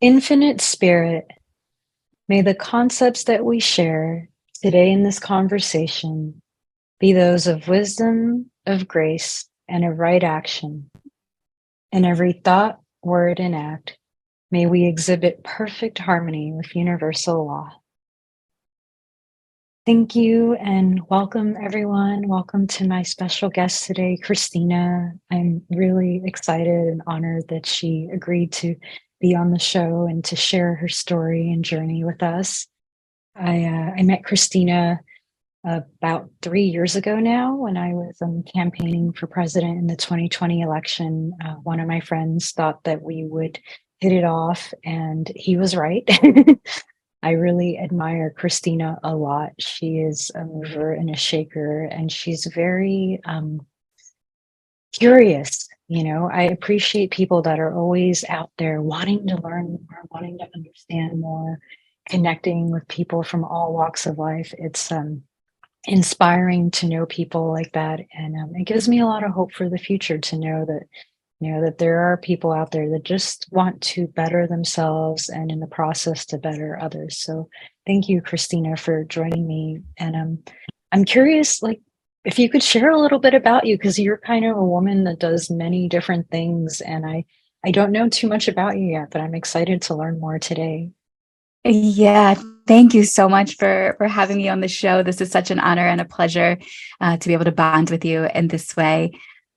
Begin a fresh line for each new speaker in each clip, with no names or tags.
Infinite Spirit, may the concepts that we share today in this conversation be those of wisdom, of grace, and of right action. In every thought, word, and act, may we exhibit perfect harmony with universal law. Thank you and welcome everyone. Welcome to my special guest today, Christina. I'm really excited and honored that she agreed to be on the show and to share her story and journey with us. I met Christina about 3 years ago now when I was campaigning for president in the 2020 election. One of my friends thought that we would hit it off, and he was right. I really admire Christina a lot. She is a mover and a shaker, and she's very curious. I appreciate people that are always out there wanting to learn more, wanting to understand more, connecting with people from all walks of life. It's inspiring to know people like that, and it gives me a lot of hope for the future to know that there are people out there that just want to better themselves and in the process to better others. So thank you, Christina, for joining me. And I'm curious, like, if you could share a little bit about you, because you're kind of a woman that does many different things, and I don't know too much about you yet, but I'm excited to learn more today.
Yeah, thank you so much for having me on the show. This is such an honor and a pleasure to be able to bond with you in this way.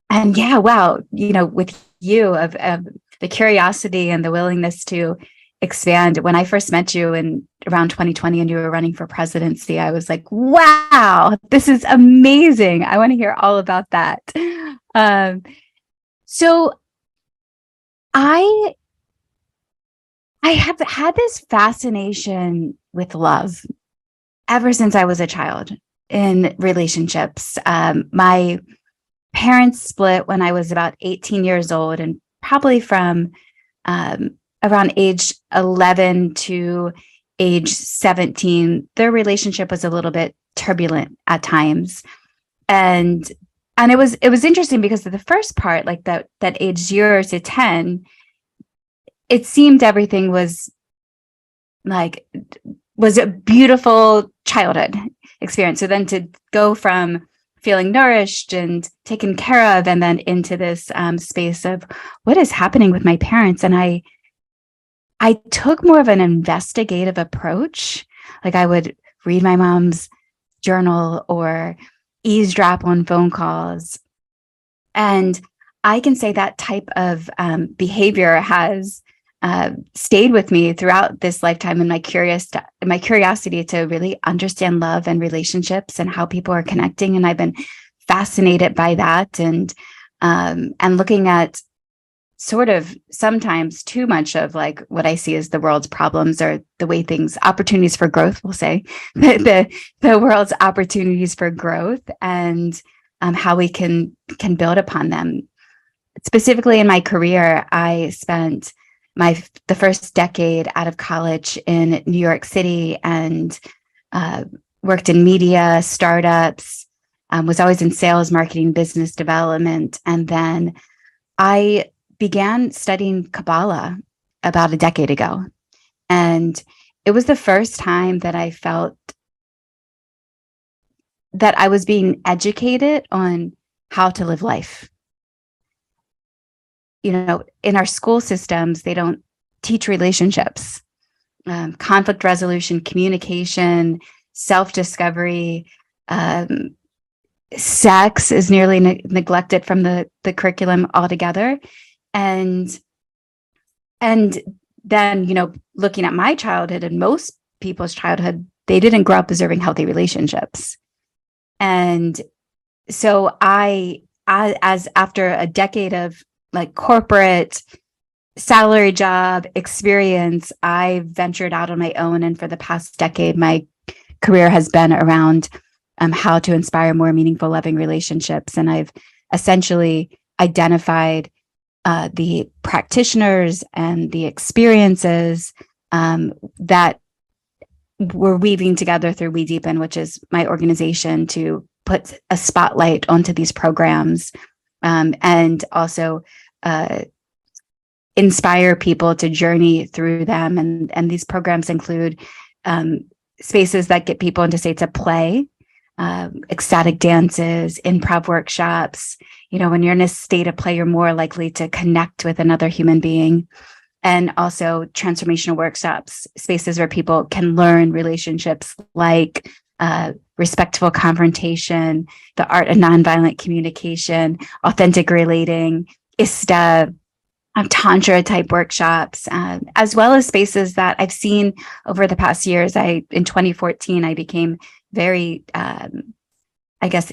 And yeah, wow, with you of the curiosity and the willingness to expand. When I first met you in around 2020 and you were running for presidency, I was like, wow, this is amazing. I want to hear all about that. Um, so I I have had this fascination with love ever since I was a child in relationships. My parents split when I was about 18 years old, and probably from around age 11 to age 17, their relationship was a little bit turbulent at times. And it was interesting because of the first part, like that age 0 to 10, it seemed everything like was a beautiful childhood experience. So then to go from feeling nourished and taken care of, and then into this space of what is happening with my parents, and I took more of an investigative approach. Like I would read my mom's journal or eavesdrop on phone calls, and I can say that type of behavior has stayed with me throughout this lifetime, and my curiosity to really understand love and relationships and how people are connecting. And I've been fascinated by that, and looking at sort of sometimes too much of like what I see as the world's problems, or the way opportunities for growth, we'll say, the world's opportunities for growth, and how we can build upon them. Specifically in my career, I spent the first decade out of college in New York City, and worked in media, startups, was always in sales, marketing, business development. And then I began studying Kabbalah about a decade ago. And it was the first time that I felt that I was being educated on how to live life. In our school systems, they don't teach relationships, conflict resolution, communication, self-discovery. Sex is nearly neglected from the curriculum altogether. And then, looking at my childhood and most people's childhood, they didn't grow up observing healthy relationships. And so as after a decade of like corporate salary job experience, I ventured out on my own. And for the past decade, my career has been around how to inspire more meaningful, loving relationships. And I've essentially identified the practitioners and the experiences that we're weaving together through We Deepen, which is my organization, to put a spotlight onto these programs, and also inspire people to journey through them. And these programs include spaces that get people into states of play, ecstatic dances, improv workshops. When you're in a state of play, you're more likely to connect with another human being. And also transformational workshops, spaces where people can learn relationships like respectful confrontation, the art of nonviolent communication, authentic relating, ISTA, Tantra type workshops, as well as spaces that I've seen over the past years. In 2014, I became very,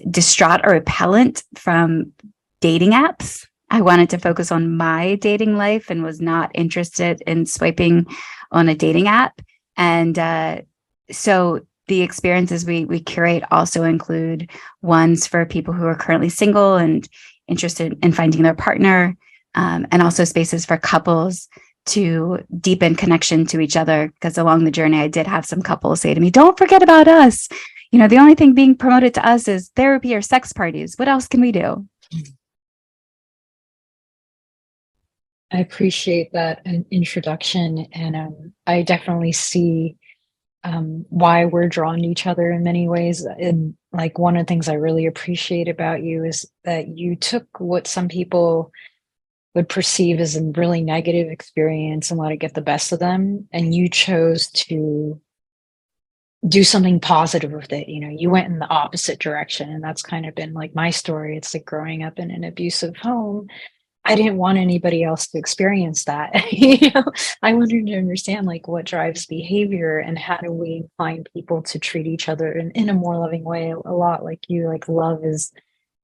distraught or repellent from dating apps. I wanted to focus on my dating life and was not interested in swiping on a dating app. And so the experiences we curate also include ones for people who are currently single and interested in finding their partner, and also spaces for couples to deepen connection to each other. Because along the journey, I did have some couples say to me, "Don't forget about us. The only thing being promoted to us is therapy or sex parties. What else can we do?"
I appreciate that introduction, and I definitely see why we're drawn to each other in many ways. And like one of the things I really appreciate about you is that you took what some people would perceive as a really negative experience and let it get the best of them, and you chose to do something positive with it. You went in the opposite direction, and that's kind of been like my story. It's like growing up in an abusive home. I didn't want anybody else to experience that. I wanted to understand like what drives behavior and how do we find people to treat each other in a more loving way. A lot like you, like love is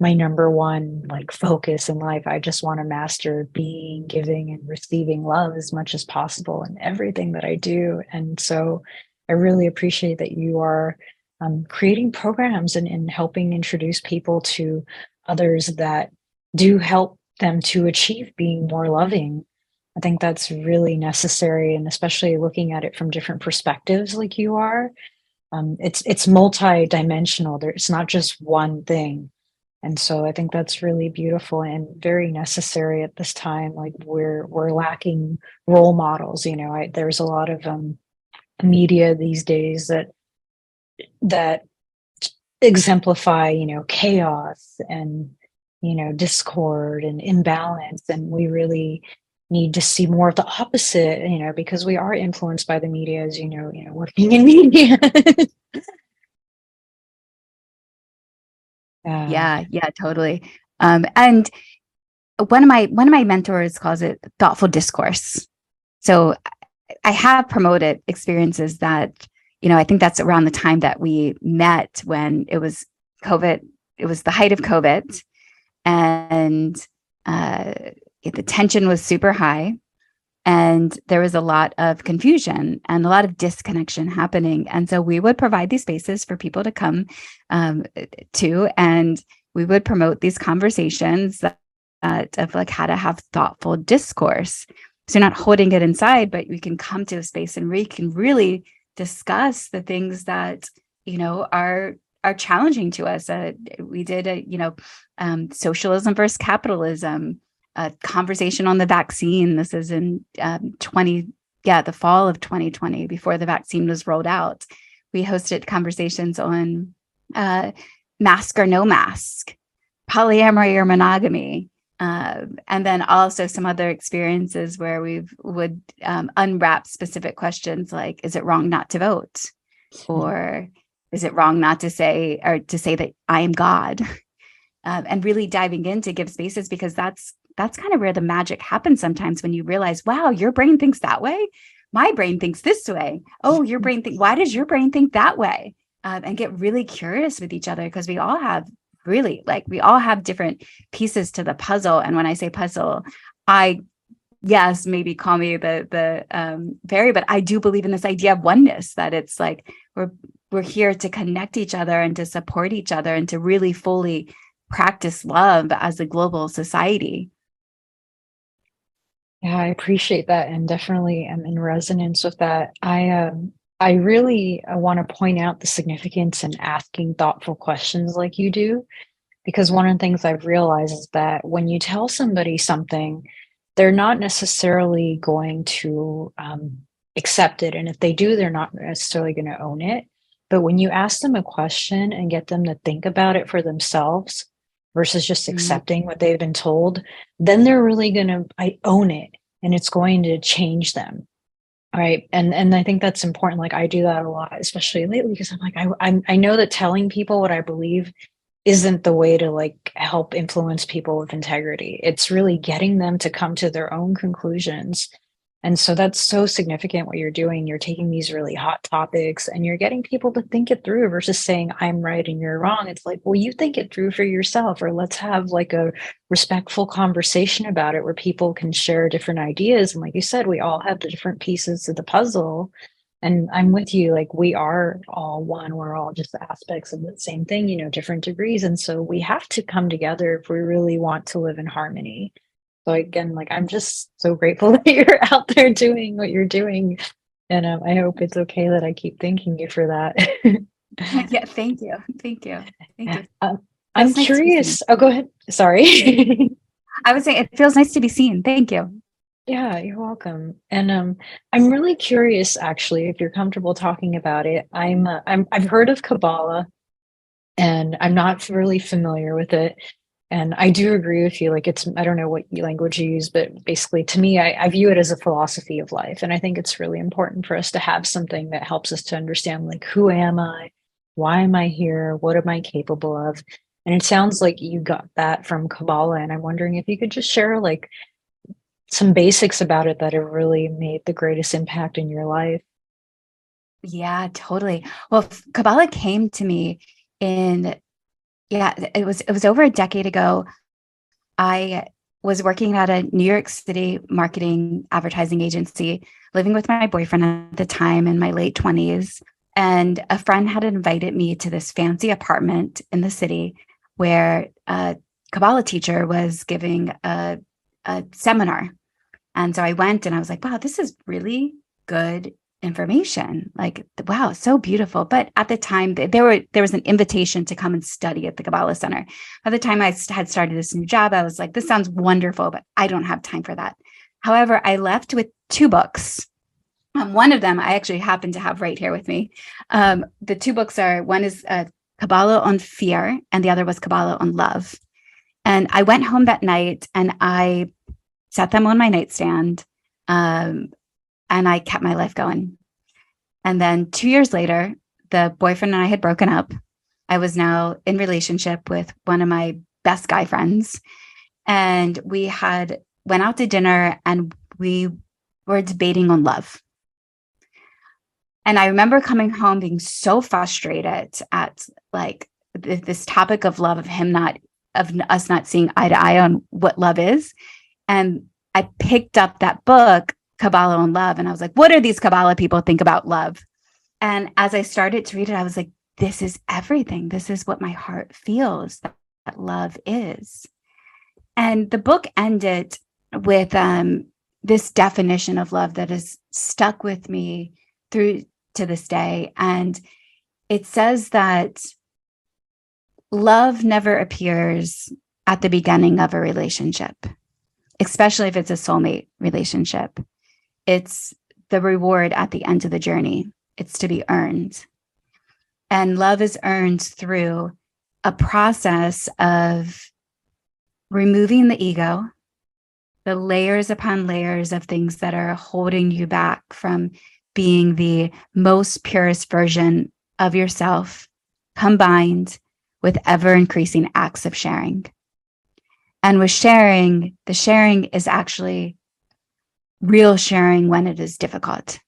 my number one like focus in life. I just want to master being, giving, and receiving love as much as possible in everything that I do. And so I really appreciate that you are creating programs and helping introduce people to others that do help them to achieve being more loving. I think that's really necessary, and especially looking at it from different perspectives like you are. It's multi-dimensional. It's not just one thing. And so I think that's really beautiful and very necessary at this time. Like we're lacking role models. There's a lot of media these days that exemplify chaos and discord and imbalance, and we really need to see more of the opposite, because we are influenced by the media, as working in media.
Yeah, totally. And one of my mentors calls it thoughtful discourse. So I have promoted experiences that, I think that's around the time that we met when it was COVID. It was the height of COVID, and the tension was super high, and there was a lot of confusion and a lot of disconnection happening. And so we would provide these spaces for people to come to, and we would promote these conversations that of like how to have thoughtful discourse. So you're not holding it inside, but we can come to a space and we can really discuss the things that are challenging to us. We did socialism versus capitalism, a conversation on the vaccine. This is in the fall of 2020, before the vaccine was rolled out. We hosted conversations on mask or no mask, polyamory or monogamy, and then also some other experiences where we would unwrap specific questions like, is it wrong not to vote? Or is it wrong not to say, or to say that I am God? And really diving in to give spaces, because that's kind of where the magic happens sometimes, when you realize, wow, your brain thinks that way. My brain thinks this way. Oh, your brain why does your brain think that way? And get really curious with each other, because we all have different pieces to the puzzle. And when I say puzzle, maybe call me the fairy, but I do believe in this idea of oneness, that it's like we're here to connect each other and to support each other and to really fully practice love as a global society.
Yeah, I appreciate that, and definitely am in resonance with that. I really want to point out the significance in asking thoughtful questions like you do, because one of the things I've realized is that when you tell somebody something, they're not necessarily going to accept it. And if they do, they're not necessarily going to own it. But when you ask them a question and get them to think about it for themselves versus just
Mm.
accepting what they've been told, then they're really going to own it, and it's going to change them. Right. And I think that's important. Like I do that a lot, especially lately, because I'm like, I know that telling people what I believe isn't the way to like help influence people with integrity. It's really getting them to come to their own conclusions. And so that's so significant what you're doing. You're taking these really hot topics and you're getting people to think it through versus saying, I'm right and you're wrong. It's like, well, you think it through for yourself, or let's have like a respectful conversation about it where people can share different ideas. And like you said, we all have the different pieces of the puzzle. And I'm with you, like we are all one, we're all just aspects of the same thing, different degrees. And so we have to come together if we really want to live in harmony. So again, like I'm just so grateful that you're out there doing what you're doing. And I hope it's okay that I keep thanking you for that.
Yeah, thank you. Thank you. Thank you.
I'm
Feels nice to be seen.
curious. Oh, go ahead. Sorry.
I would say it feels nice to be seen. Thank you.
Yeah, you're welcome. And I'm really curious, actually, if you're comfortable talking about it. I've heard of Kabbalah, and I'm not really familiar with it. And I do agree with you. Like I don't know what language you use, but basically, to me, I view it as a philosophy of life, and I think it's really important for us to have something that helps us to understand, like, who am I? Why am I here? What am I capable of? And it sounds like you got that from Kabbalah, and I'm wondering if you could just share like some basics about it that have really made the greatest impact in your life.
Yeah, totally. Well, Kabbalah came to me it was over a decade ago. I was working at a New York City marketing advertising agency, living with my boyfriend at the time in my late 20s. And a friend had invited me to this fancy apartment in the city where a Kabbalah teacher was giving a seminar. And so I went and I was like, wow, this is really good information. Like, wow, so beautiful. But at the time, there was an invitation to come and study at the Kabbalah Center. By the time I had started this new job, I was like, this sounds wonderful, but I don't have time for that. However, I left with 2 books. One of them I actually happen to have right here with me. The 2 books are, one is Kabbalah on Fear, and the other was Kabbalah on Love. And I went home that night and I set them on my nightstand, and I kept my life going. And then 2 years later, the boyfriend and I had broken up. I was now in relationship with one of my best guy friends. And we had went out to dinner and we were debating on love. And I remember coming home being so frustrated at like this topic of love, of us not seeing eye to eye on what love is. And I picked up that book, Kabbalah on Love, and I was like, what do these Kabbalah people think about love? And as I started to read it, I was like, this is everything. This is what my heart feels that love is. And the book ended with this definition of love that has stuck with me through to this day. And it says that love never appears at the beginning of a relationship, especially if it's a soulmate relationship. It's the reward at the end of the journey. It's to be earned. And love is earned through a process of removing the ego, the layers upon layers of things that are holding you back from being the most purest version of yourself, combined with ever increasing acts of sharing. And with sharing, the sharing is actually real sharing when it is difficult,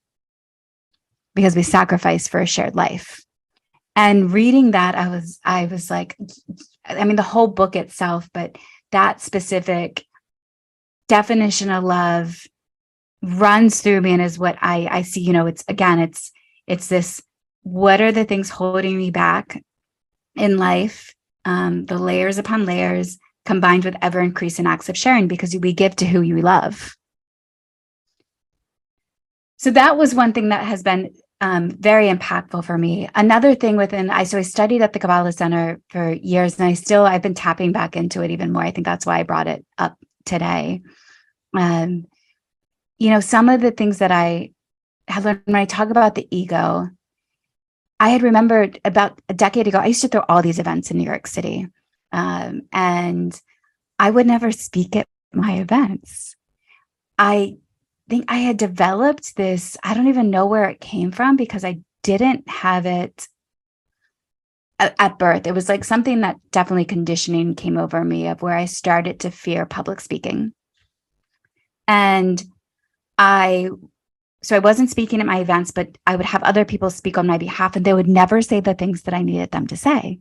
because we sacrifice for a shared life. And reading that, I was like, I mean, the whole book itself, but that specific definition of love runs through me and is what I see. It's this, what are the things holding me back in life? The layers upon layers, combined with ever increasing acts of sharing, because we give to who you love. So that was one thing that has been very impactful for me. Another thing I studied at the Kabbalah Center for years, and I've been tapping back into it even more. I think that's why I brought it up today. Um, some of the things that I have learned when I talk about the ego, I had remembered about a decade ago, I used to throw all these events in New York City. And I would never speak at my events. I think I had developed this, I don't even know where it came from because I didn't have it at birth. It was like something that definitely conditioning came over me of where I started to fear public speaking. And so I wasn't speaking at my events, but I would have other people speak on my behalf and they would never say the things that I needed them to say.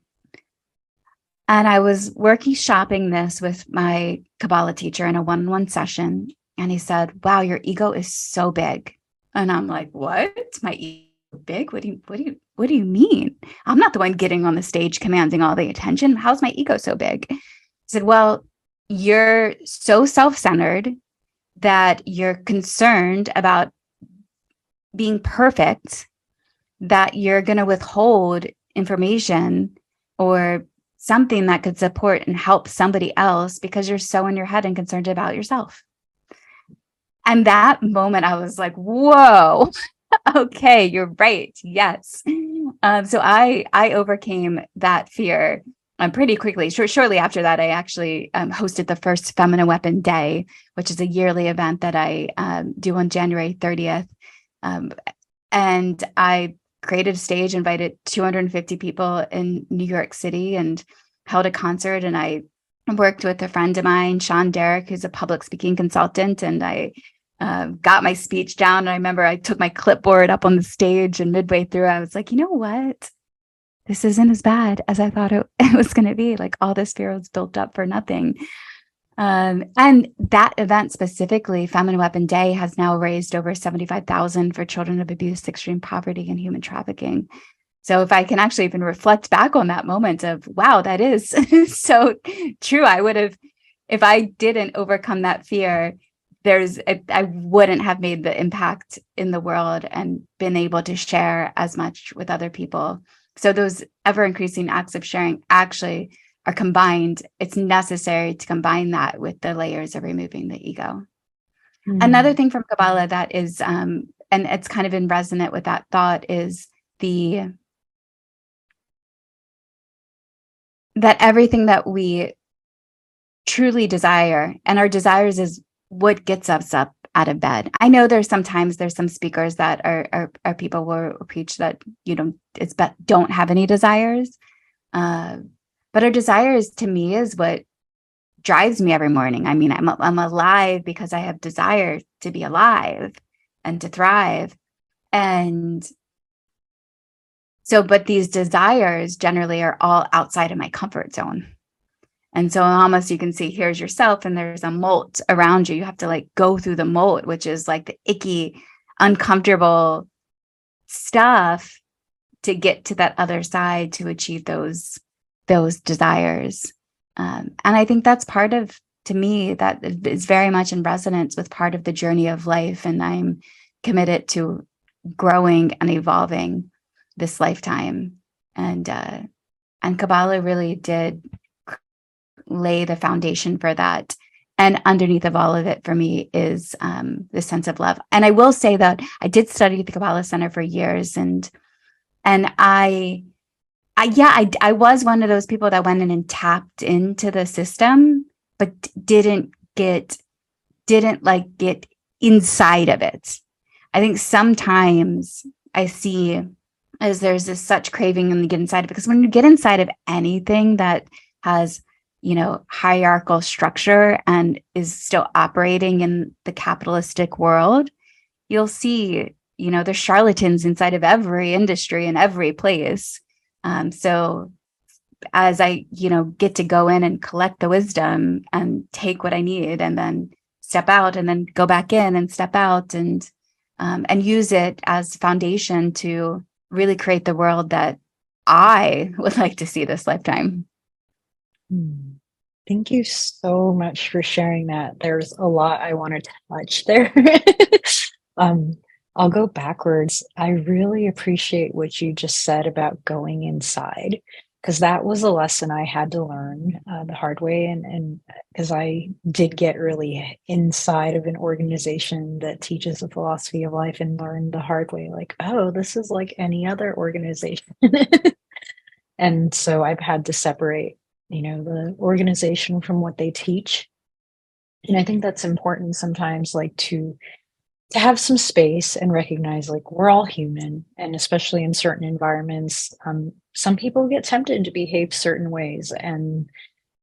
And I was shopping this with my Kabbalah teacher in a one-on-one session. And he said, wow, your ego is so big. And I'm like, what? My ego big? What do you mean? I'm not the one getting on the stage commanding all the attention. How's my ego so big? He said, well, you're so self-centered that you're concerned about being perfect, that you're going to withhold information or something that could support and help somebody else because you're so in your head and concerned about yourself. And that moment I was like, whoa, okay, you're right. Yes. So I overcame that fear pretty quickly. Shortly after that, I actually hosted the first Feminine Weapon Day, which is a yearly event that I do on January 30th. And I created a stage, invited 250 people in New York City and held a concert. And I worked with a friend of mine, Sean Derrick, who's a public speaking consultant. And I got my speech down. And I remember I took my clipboard up on the stage and midway through, I was like, you know what? This isn't as bad as I thought it was going to be. Like all this fear was built up for nothing. And that event specifically, Feminine Weapon Day, has now raised over $75,000 for children of abuse, extreme poverty, and human trafficking. So if I can actually even reflect back on that moment of, wow, that is so true. I would have, if I didn't overcome that fear, I wouldn't have made the impact in the world and been able to share as much with other people. So those ever increasing acts of sharing actually are combined. It's necessary to combine that with the layers of removing the ego. Another thing from Kabbalah that is, and it's kind of in resonant with that thought, is that everything that we truly desire, and our desires is what gets us up out of bed. I know there's some speakers that are people will preach that don't have any desires. But our desires, to me, is what drives me every morning. I mean, I'm alive because I have desire to be alive and to thrive. And so, but these desires generally are all outside of my comfort zone. And so almost you can see, here's yourself and there's a moat around you. You have to like go through the moat, which is like the icky, uncomfortable stuff to get to that other side to achieve those desires. And I think that's part of, to me, that is very much in resonance with part of the journey of life. And I'm committed to growing and evolving this lifetime. And Kabbalah really did lay the foundation for that. And underneath of all of it for me is the sense of love. And I will say that I did study at the Kabbalah Center for years, and I was one of those people that went in and tapped into the system, but didn't get inside of it. I think sometimes I see as there's this such craving and get inside of it, because when you get inside of anything that has, hierarchical structure and is still operating in the capitalistic world, you'll see, there's charlatans inside of every industry and every place. So as I, get to go in and collect the wisdom and take what I need and then step out and then go back in and step out and use it as foundation to really create the world that I would like to see this lifetime.
Thank you so much for sharing that. There's a lot I want to touch there. I'll go backwards. I really appreciate what you just said about going inside, because that was a lesson I had to learn the hard way. And because I did get really inside of an organization that teaches the philosophy of life and learned the hard way, like, oh, this is like any other organization. And so I've had to separate, the organization from what they teach. And I think that's important sometimes, like to have some space and recognize like we're all human, and especially in certain environments, some people get tempted to behave certain ways, and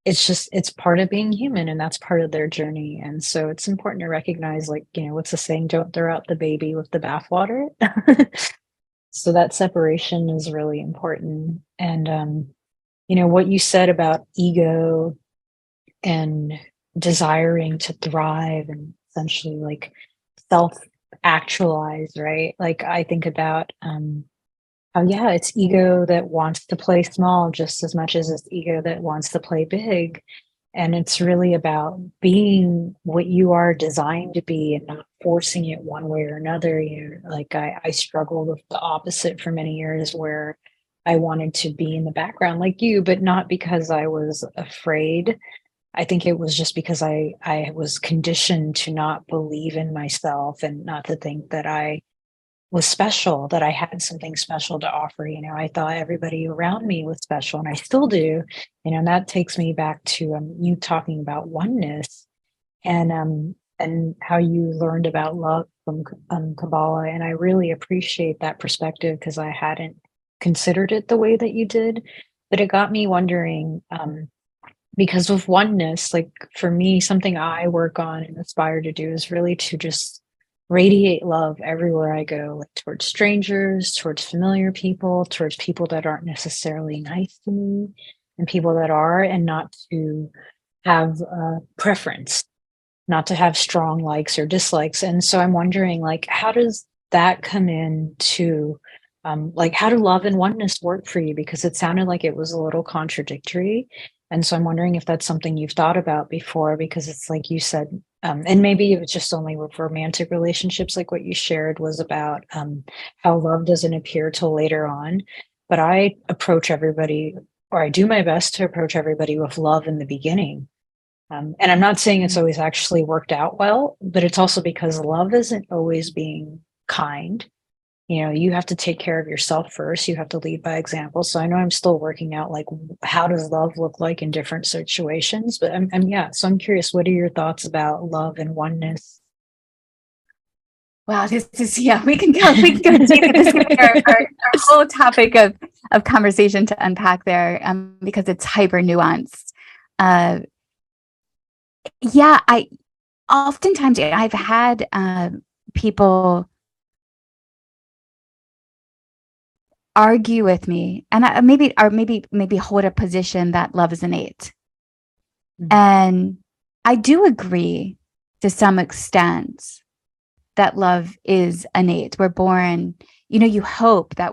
it's part of being human, and that's part of their journey. And so it's important to recognize, like, what's the saying, don't throw out the baby with the bathwater. So that separation is really important. And what you said about ego and desiring to thrive and essentially like self actualize, right? Like I think about how, yeah, it's ego that wants to play small just as much as it's ego that wants to play big. And it's really about being what you are designed to be and not forcing it one way or another. Like I struggled with the opposite for many years, where I wanted to be in the background like you, but not because I was afraid. I think it was just because I was conditioned to not believe in myself and not to think that I was special, that I had something special to offer. I thought everybody around me was special, and I still do. And that takes me back to you talking about oneness, and how you learned about love from Kabbalah. And I really appreciate that perspective, because I hadn't considered it the way that you did. But it got me wondering, because of oneness, like for me, something I work on and aspire to do is really to just radiate love everywhere I go, like towards strangers, towards familiar people, towards people that aren't necessarily nice to me, and people that are, and not to have a preference, not to have strong likes or dislikes. And so I'm wondering, like, how does that come in to, like, how do love and oneness work for you? Because it sounded like it was a little contradictory. And so I'm wondering if that's something you've thought about before, because it's like you said, and maybe it was just only with romantic relationships, like what you shared was about how love doesn't appear till later on. But I approach everybody, or I do my best to approach everybody with love in the beginning. And I'm not saying it's always actually worked out well, but it's also because love isn't always being kind. You have to take care of yourself first. You have to lead by example. So I know I'm still working out, like, how does love look like in different situations? But yeah. So I'm curious, what are your thoughts about love and oneness?
Wow, this is, yeah, we can go deep. This is going to be our whole topic of conversation to unpack there, because it's hyper nuanced. Yeah, oftentimes I've had people argue with me, and maybe hold a position that love is innate. Mm-hmm. And I do agree to some extent that love is innate. We're born, you hope that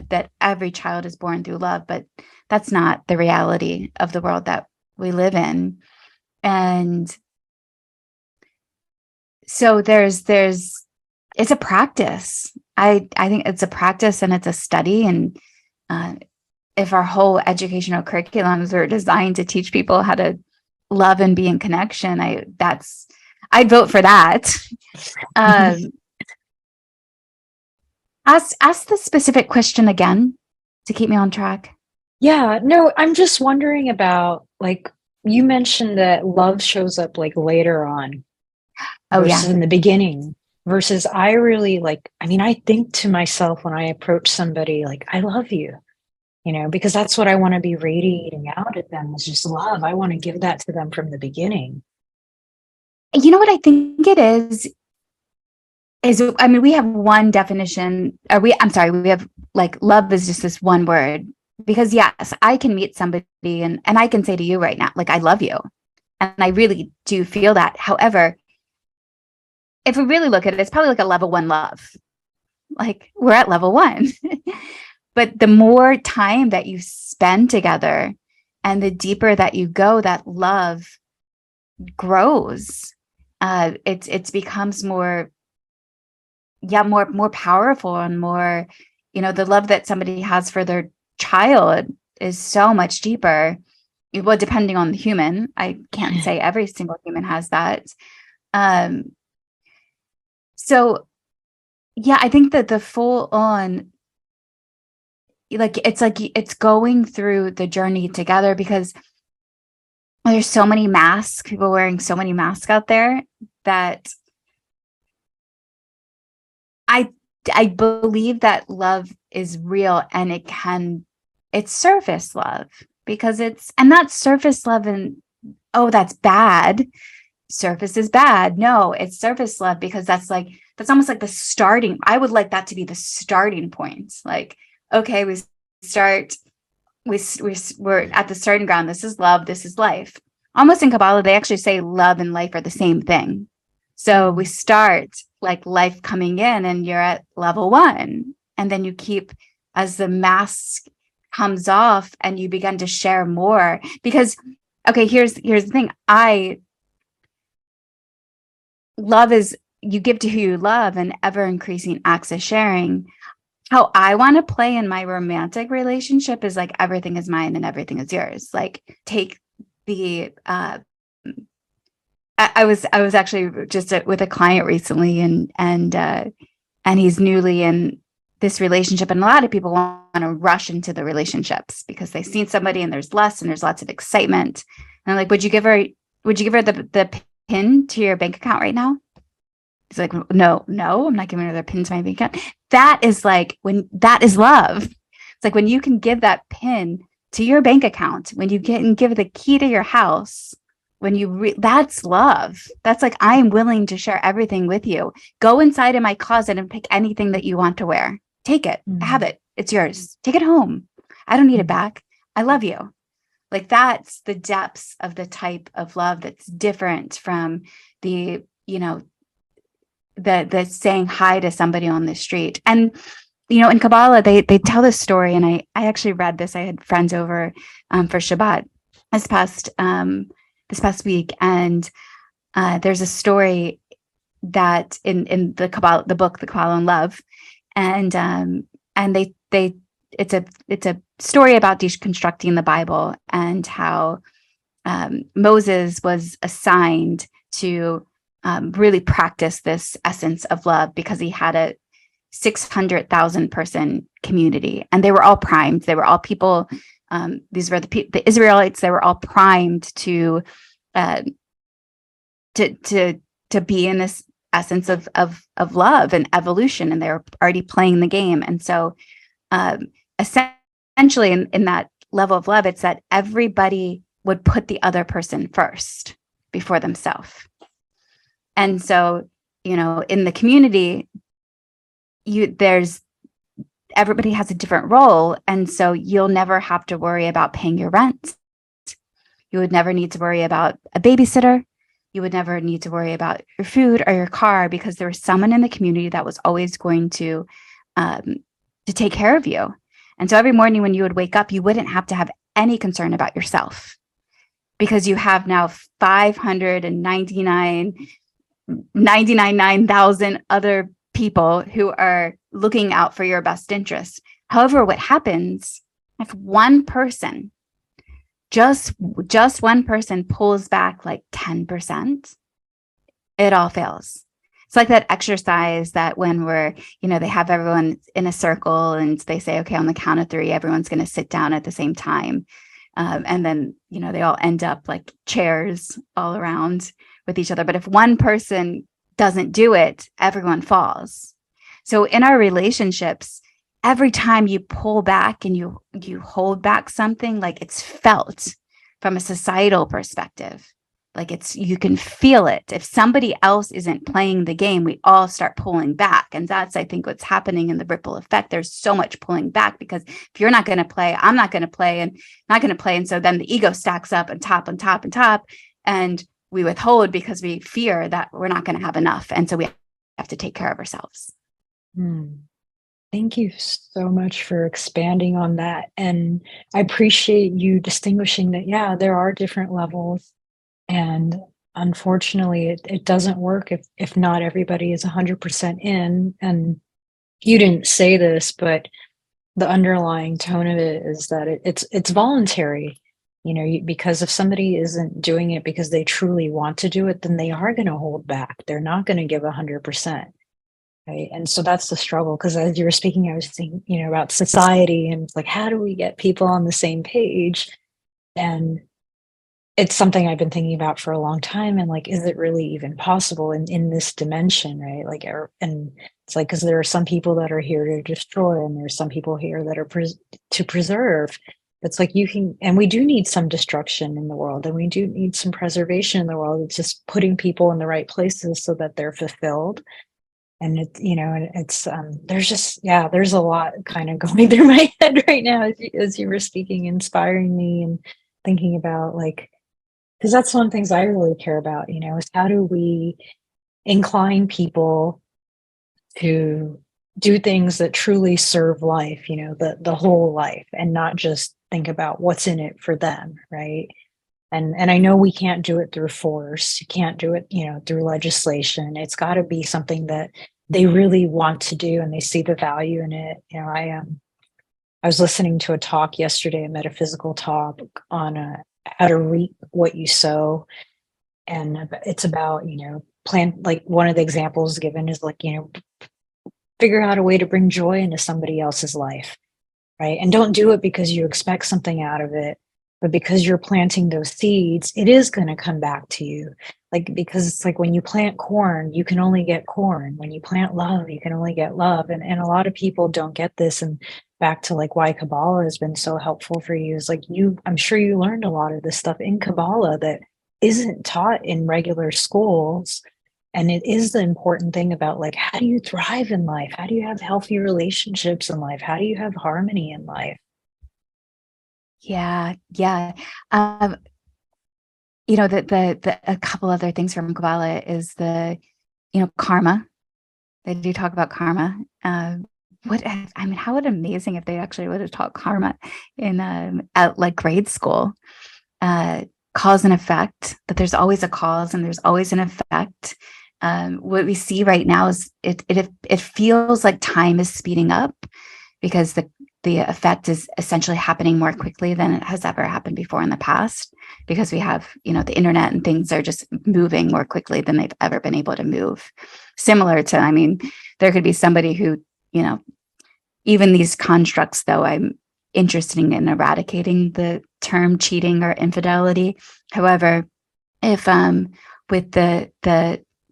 that every child is born through love, but that's not the reality of the world that we live in. And so it's a practice. I think it's a practice, and it's a study. And if our whole educational curriculums are designed to teach people how to love and be in connection, I'd vote for that. Ask the specific question again to keep me on track.
Yeah, no, I'm just wondering about, like, you mentioned that love shows up like later on versus in the beginning. Versus I really I think to myself when I approach somebody, like, I love you, because that's what I want to be radiating out at them, is just love. I want to give that to them from the beginning.
You know what I think it is, we have one definition, we have, like, love is just this one word, because yes, I can meet somebody and I can say to you right now, like, I love you. And I really do feel that. However, if we really look at it, it's probably like a level 1 love. Like, we're at level 1. But the more time that you spend together and the deeper that you go, that love grows. It becomes more powerful, and more, the love that somebody has for their child is so much deeper. Well, depending on the human, I can't say every single human has that. So yeah, I think that the full on, like it's going through the journey together, because there's so many masks, people wearing so many masks out there, that I believe that love is real, and it's surface love, because it's, and not surface love and, oh, that's bad. Surface is bad. No, it's surface love, because that's almost like the starting. I would like that to be the starting point. Like, okay, we're at the starting ground. This is love. This is life. Almost in Kabbalah, they actually say love and life are the same thing. So we start like life coming in, and you're at level 1. And then you keep, as the mask comes off and you begin to share more, because, okay, here's the thing. Love is, you give to who you love, and ever increasing acts of sharing. How I want to play in my romantic relationship is like, everything is mine and everything is yours. Like, take the, I was actually just with a client recently, and he's newly in this relationship, and a lot of people want to rush into the relationships because they've seen somebody and there's lots of excitement. And I'm like, would you give her the pin to your bank account right now? He's like, no, I'm not giving her the pin to my bank account. That is that is love. It's like when you can give that pin to your bank account, when you give the key to your house, when that's love. That's like, I am willing to share everything with you. Go inside of my closet and pick anything that you want to wear. Take it, have it. It's yours. Take it home. I don't need it back. I love you. Like, that's the depths of the type of love that's different from the, the saying hi to somebody on the street. And, in Kabbalah, they tell this story, and I actually read this. I had friends over for Shabbat this past week, and there's a story that in the Kabbalah, the book, the Kabbalah on Love, and it's a story about deconstructing the Bible, and how Moses was assigned to really practice this essence of love, because he had a 600,000 person community, and they were all primed. They were all people. These were the Israelites. They were all primed to be in this essence of love and evolution, and they were already playing the game. And so, essentially, in that level of love, it's that everybody would put the other person first before themselves. And so, in the community, everybody has a different role. And so you'll never have to worry about paying your rent. You would never need to worry about a babysitter. You would never need to worry about your food or your car, because there was someone in the community that was always going to take care of you. And so every morning when you would wake up, you wouldn't have to have any concern about yourself, because you have now 99,000 other people who are looking out for your best interest. However, what happens if one person, just one person, pulls back like 10%, it all fails. It's like that exercise that when they have everyone in a circle, and they say, okay, on the count of 3, everyone's going to sit down at the same time. And then, they all end up like chairs all around with each other. But if one person doesn't do it, everyone falls. So in our relationships, every time you pull back and you hold back something, like, it's felt from a societal perspective. Like, you can feel it. If somebody else isn't playing the game, we all start pulling back. And that's, I think, what's happening in the ripple effect. There's so much pulling back, because if you're not going to play, I'm not going to play, and not going to play. And so then the ego stacks up and top and top and top. And we withhold because we fear that we're not going to have enough. And so we have to take care of ourselves.
Thank you so much for expanding on that. And I appreciate you distinguishing that, yeah, there are different levels. And unfortunately, it doesn't work if not everybody is 100% in. And you didn't say this, but the underlying tone of it is that it's voluntary, because if somebody isn't doing it because they truly want to do it, then they are going to hold back. They're not going to give 100%. Right. And so that's the struggle. Because as you were speaking, I was thinking, about society and like, how do we get people on the same page? And it's something I've been thinking about for a long time. And like, is it really even possible in this dimension? Right. Like, and it's like, because there are some people that are here to destroy, and there's some people here that are to preserve. It's like and we do need some destruction in the world, and we do need some preservation in the world. It's just putting people in the right places so that they're fulfilled. And it's there's just, there's a lot kind of going through my head right now as you were speaking, inspiring me and thinking about, like, because that's one of the things I really care about, is how do we incline people to do things that truly serve life, the whole life, and not just think about what's in it for them, right? And I know we can't do it through force. You can't do it, through legislation. It's got to be something that they really want to do and they see the value in it. I was listening to a talk yesterday, a metaphysical talk on how to reap what you sow, and it's about plant. Like, one of the examples given is like, figure out a way to bring joy into somebody else's life, right? And don't do it because you expect something out of it, but because you're planting those seeds, it is going to come back to you. Like, because it's like when you plant corn, you can only get corn. When you plant love, you can only get love. And a lot of people don't get this. And back to like why Kabbalah has been so helpful for you is like, I'm sure you learned a lot of this stuff in Kabbalah that isn't taught in regular schools. And it is the important thing about, like, how do you thrive in life? How do you have healthy relationships in life? How do you have harmony in life?
Yeah. Yeah. Um, the a couple other things from Kabbalah is karma. They do talk about karma. How would amazing if they actually would have taught karma in at like grade school. Cause and effect, that there's always a cause and there's always an effect. What we see right now is it feels like time is speeding up because the effect is essentially happening more quickly than it has ever happened before in the past, because we have, the internet, and things are just moving more quickly than they've ever been able to move. Similar to, there could be somebody who, even these constructs, though I'm interested in eradicating the term cheating or infidelity. However, if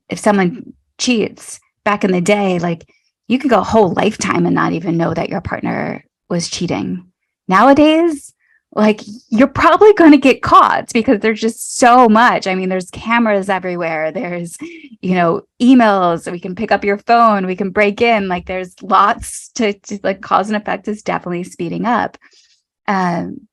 if someone cheats back in the day, like, you could go a whole lifetime and not even know that your partner was cheating. Nowadays, like, you're probably going to get caught because there's just so much. There's cameras everywhere. There's, emails. We can pick up your phone. We can break in. Like, there's lots to like, cause and effect is definitely speeding up. And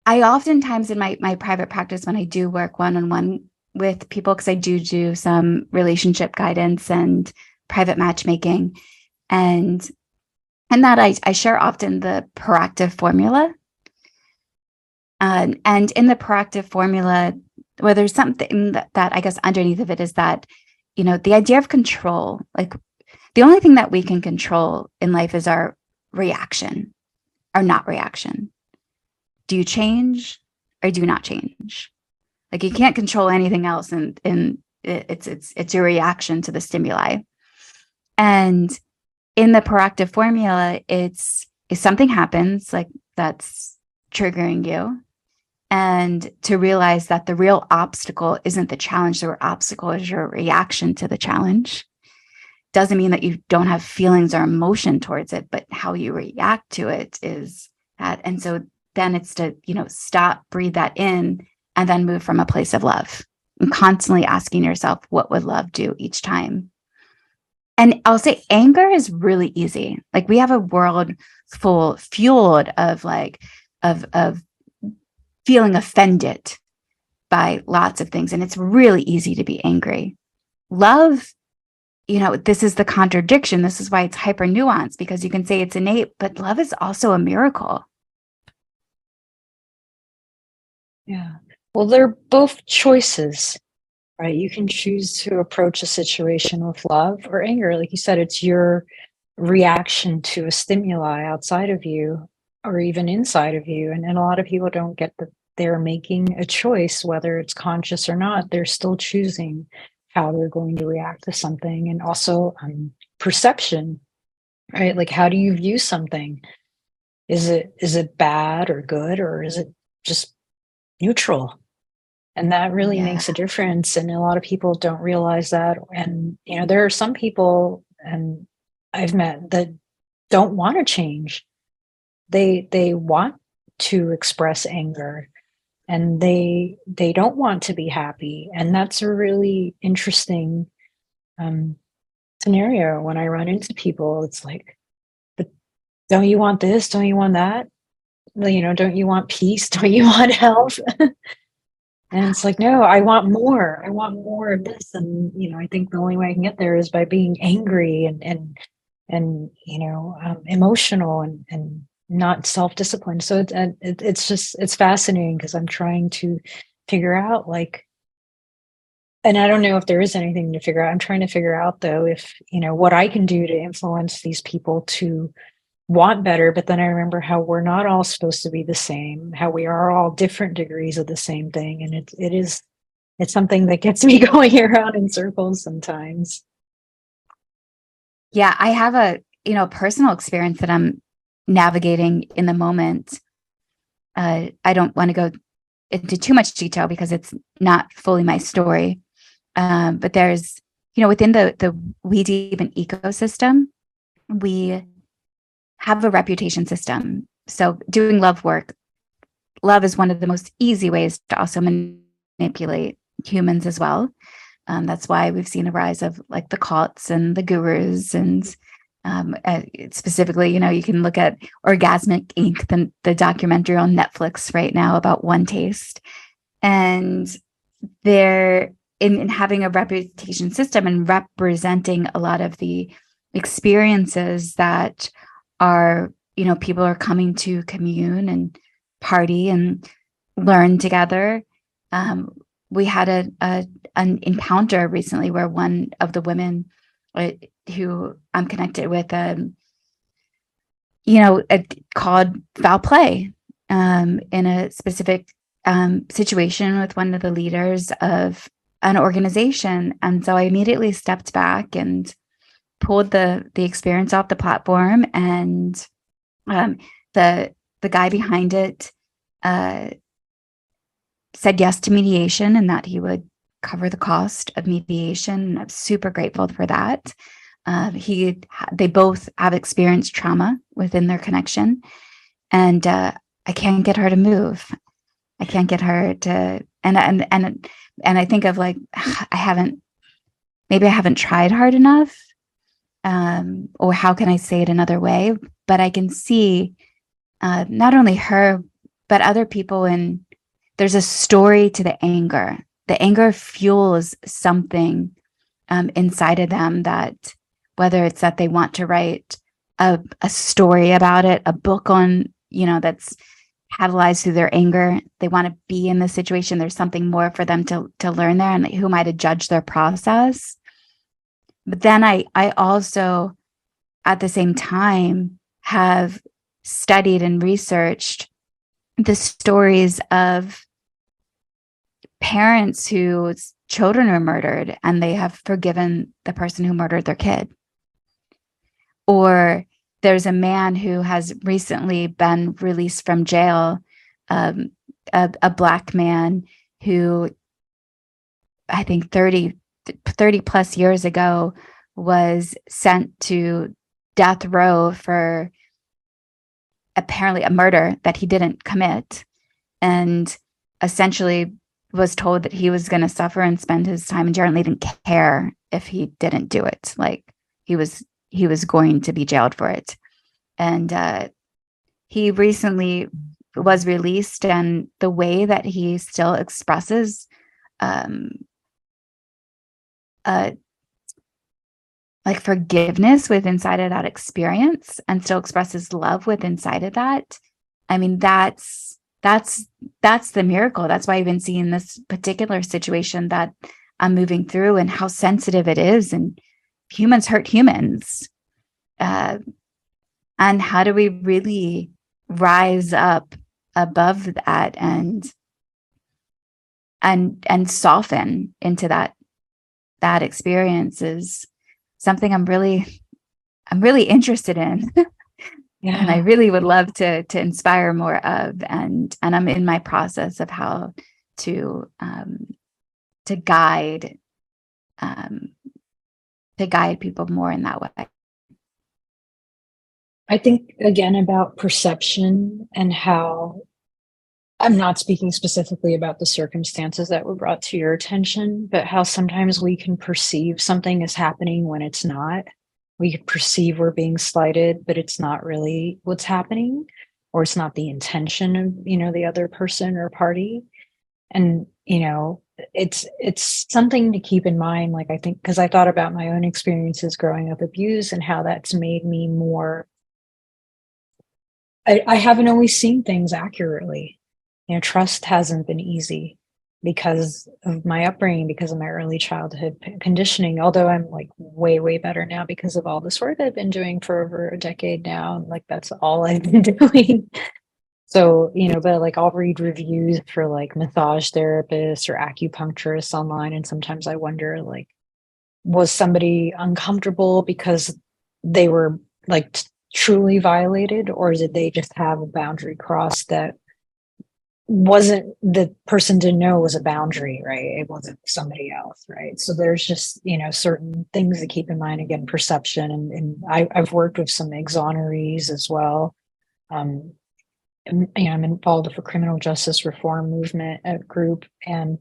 I oftentimes in my private practice, when I do work one-on-one with people, because I do some relationship guidance and private matchmaking, and that I share often the proactive formula. And in the proactive formula, well, there's something that I guess underneath of it is that, the idea of control. Like, the only thing that we can control in life is our reaction or not reaction. Do you change or do you not change? Like, you can't control anything else, and it's your reaction to the stimuli. And in the proactive formula, it's if something happens like that's triggering you, and to realize that the real obstacle isn't the challenge, the real obstacle is your reaction to the challenge. Doesn't mean that you don't have feelings or emotion towards it, but how you react to it is that. And so then it's to, stop, breathe that in, and then move from a place of love, and constantly asking yourself, what would love do each time? And I'll say anger is really easy. Like, we have a world fueled of of feeling offended by lots of things. And it's really easy to be angry. Love, this is the contradiction. This is why it's hyper nuanced, because you can say it's innate, but love is also a miracle.
Yeah. Well, they're both choices, right? You can choose to approach a situation with love or anger. Like you said, it's your reaction to a stimuli outside of you or even inside of you. And a lot of people don't get that they're making a choice, whether it's conscious or not. They're still choosing how they're going to react to something. And also perception, right? Like, how do you view something? Is it bad or good, or is it just neutral? And that really
Yeah.
makes a difference. And a lot of people don't realize that. And, you know, there are some people, and I've met, that don't want to change. They want to express anger, and they don't want to be happy. And that's a really interesting um, scenario. When I run into people, it's like, but don't you want this? Don't you want that? Well, you know, don't you want peace? Don't you want health? And it's like, no, I want more. I want more of this. And, you know, I think the only way I can get there is by being angry and you know, emotional and not self-disciplined. So it's just, it's fascinating because I'm trying to figure out, like, and I don't know if there is anything to figure out. I'm trying to figure out, though, if, you know, what I can do to influence these people to want better. But then I remember how we're not all supposed to be the same, how we are all different degrees of the same thing. And it's something that gets me going around in circles sometimes.
Yeah, I have a, personal experience that I'm navigating in the moment. I don't want to go into too much detail because it's not fully my story. But there's, within the We Deep ecosystem, we have a reputation system. So doing love work, love is one of the most easy ways to also manipulate humans as well. That's why we've seen a rise of like the cults and the gurus, and specifically, you can look at Orgasmic Inc., the documentary on Netflix right now about one taste. And they're in having a reputation system and representing a lot of the experiences that are, people are coming to commune and party and learn together. We had an encounter recently where one of the women who I'm connected with, called foul play in a specific situation with one of the leaders of an organization. And so I immediately stepped back and pulled the experience off the platform. And the guy behind it said yes to mediation and that he would cover the cost of mediation. I'm super grateful for that. They both have experienced trauma within their connection, and I can't get her to move. I can't get her to, and I think of like, maybe I haven't tried hard enough, or how can I say it another way? But I can see not only her, but other people, and there's a story to the anger. The anger fuels something inside of them, that whether it's that they want to write a story about it, a book on, that's catalyzed through their anger. They want to be in the situation. There's something more for them to learn there, and who am I to judge their process? But then I also, at the same time, have studied and researched the stories of parents whose children were murdered and they have forgiven the person who murdered their kid. Or there's a man who has recently been released from jail, a Black man who I think 30 plus years ago was sent to death row for apparently a murder that he didn't commit, and essentially was told that he was going to suffer and spend his time in jail, and they didn't care if he didn't do it. Like he was going to be jailed for it. And he recently was released, and the way that he still expresses like forgiveness with inside of that experience, and still expresses love with inside of that. I mean, that's the miracle. That's why I've been seeing this particular situation that I'm moving through, and how sensitive it is, and humans hurt humans. uh, and how do we really rise up above that and soften into that experience is something I'm really interested in.
Yeah.
And I really would love to inspire more of, and I'm in my process of how to guide um, people more in that way.
I think again about perception and how I'm not speaking specifically about the circumstances that were brought to your attention, but how sometimes we can perceive something is happening when it's not. We could perceive we're being slighted, but it's not really what's happening, or it's not the intention of, the other person or party. And, it's something to keep in mind. Like, I think, because I thought about my own experiences growing up abused and how that's made me more, I haven't always seen things accurately. Trust hasn't been easy because of my upbringing, because of my early childhood conditioning. Although I'm like way, way better now because of all this work I've been doing for over a decade now. And like, that's all I've been doing. So, but like I'll read reviews for like massage therapists or acupuncturists online. And sometimes I wonder, like, was somebody uncomfortable because they were like truly violated, or did they just have a boundary crossed that wasn't, the person didn't know was a boundary, right? It wasn't somebody else, right? So there's just, certain things to keep in mind. Again, perception. And I've worked with some exonerees as well. Um, I'm involved with a criminal justice reform movement group, and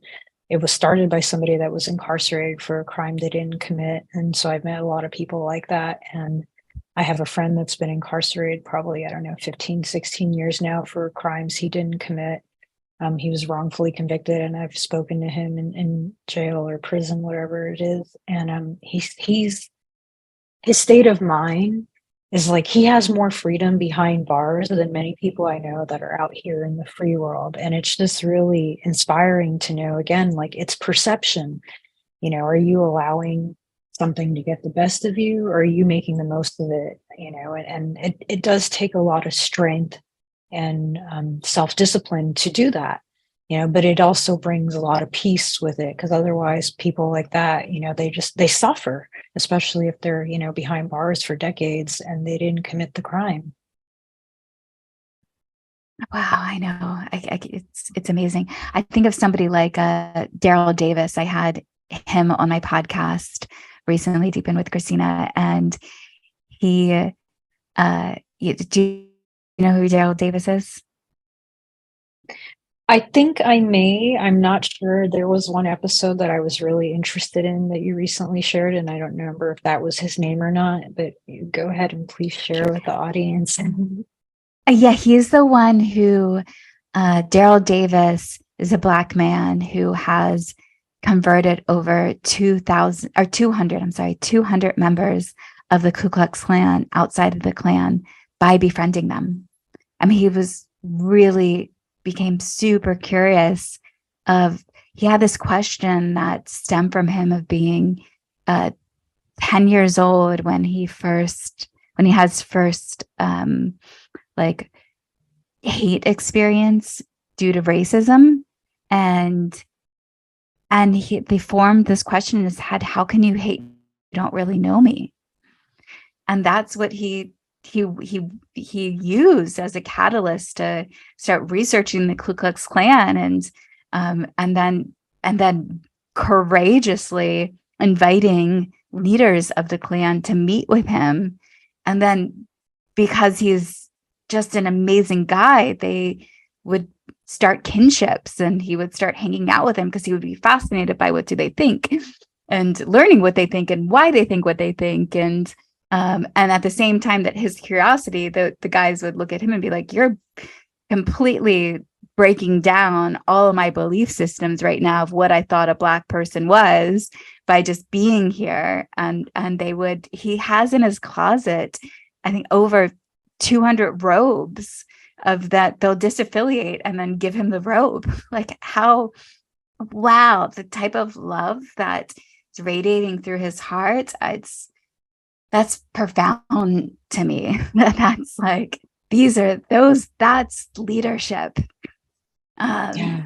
it was started by somebody that was incarcerated for a crime they didn't commit. And so I've met a lot of people like that. And I have a friend that's been incarcerated probably, I don't know, 15, 16 years now for crimes he didn't commit. He was wrongfully convicted, and I've spoken to him in jail or prison, whatever it is. And he's his state of mind is like he has more freedom behind bars than many people I know that are out here in the free world. And it's just really inspiring to know, again, like, it's perception. Are you allowing something to get the best of you, or are you making the most of it? And it does take a lot of strength and self-discipline to do that, but it also brings a lot of peace with it, because otherwise people like that, they suffer, especially if they're, behind bars for decades and they didn't commit the crime.
Wow, I know. It's amazing. I think of somebody like Daryl Davis. I had him on my podcast recently, Deep In with Christina, and he do you know who Daryl Davis is?
I think I may. I'm not sure. There was one episode that I was really interested in that you recently shared, and I don't remember if that was his name or not, but you go ahead and please share with the audience.
Yeah, he's the one who, Daryl Davis is a Black man who has converted over 200 members of the Ku Klux Klan outside of the Klan by befriending them. I mean, he was really became super curious he had this question that stemmed from him of being 10 years old when he has first like hate experience due to racism, and they formed this question in his head: how can you hate? You don't really know me. And that's what he used as a catalyst to start researching the Ku Klux Klan, and then courageously inviting leaders of the Klan to meet with him. And then, because he's just an amazing guy, they would start kinships, and he would start hanging out with him because he would be fascinated by what do they think, and learning what they think and why they think what they think. And at the same time that his curiosity, the guys would look at him and be like, you're completely breaking down all of my belief systems right now of what I thought a Black person was by just being here. And he has in his closet, I think, over 200 robes of that they'll disaffiliate and then give him the robe. Like, wow, the type of love that's radiating through his heart. that's profound to me. That's like, that's leadership.
Yeah.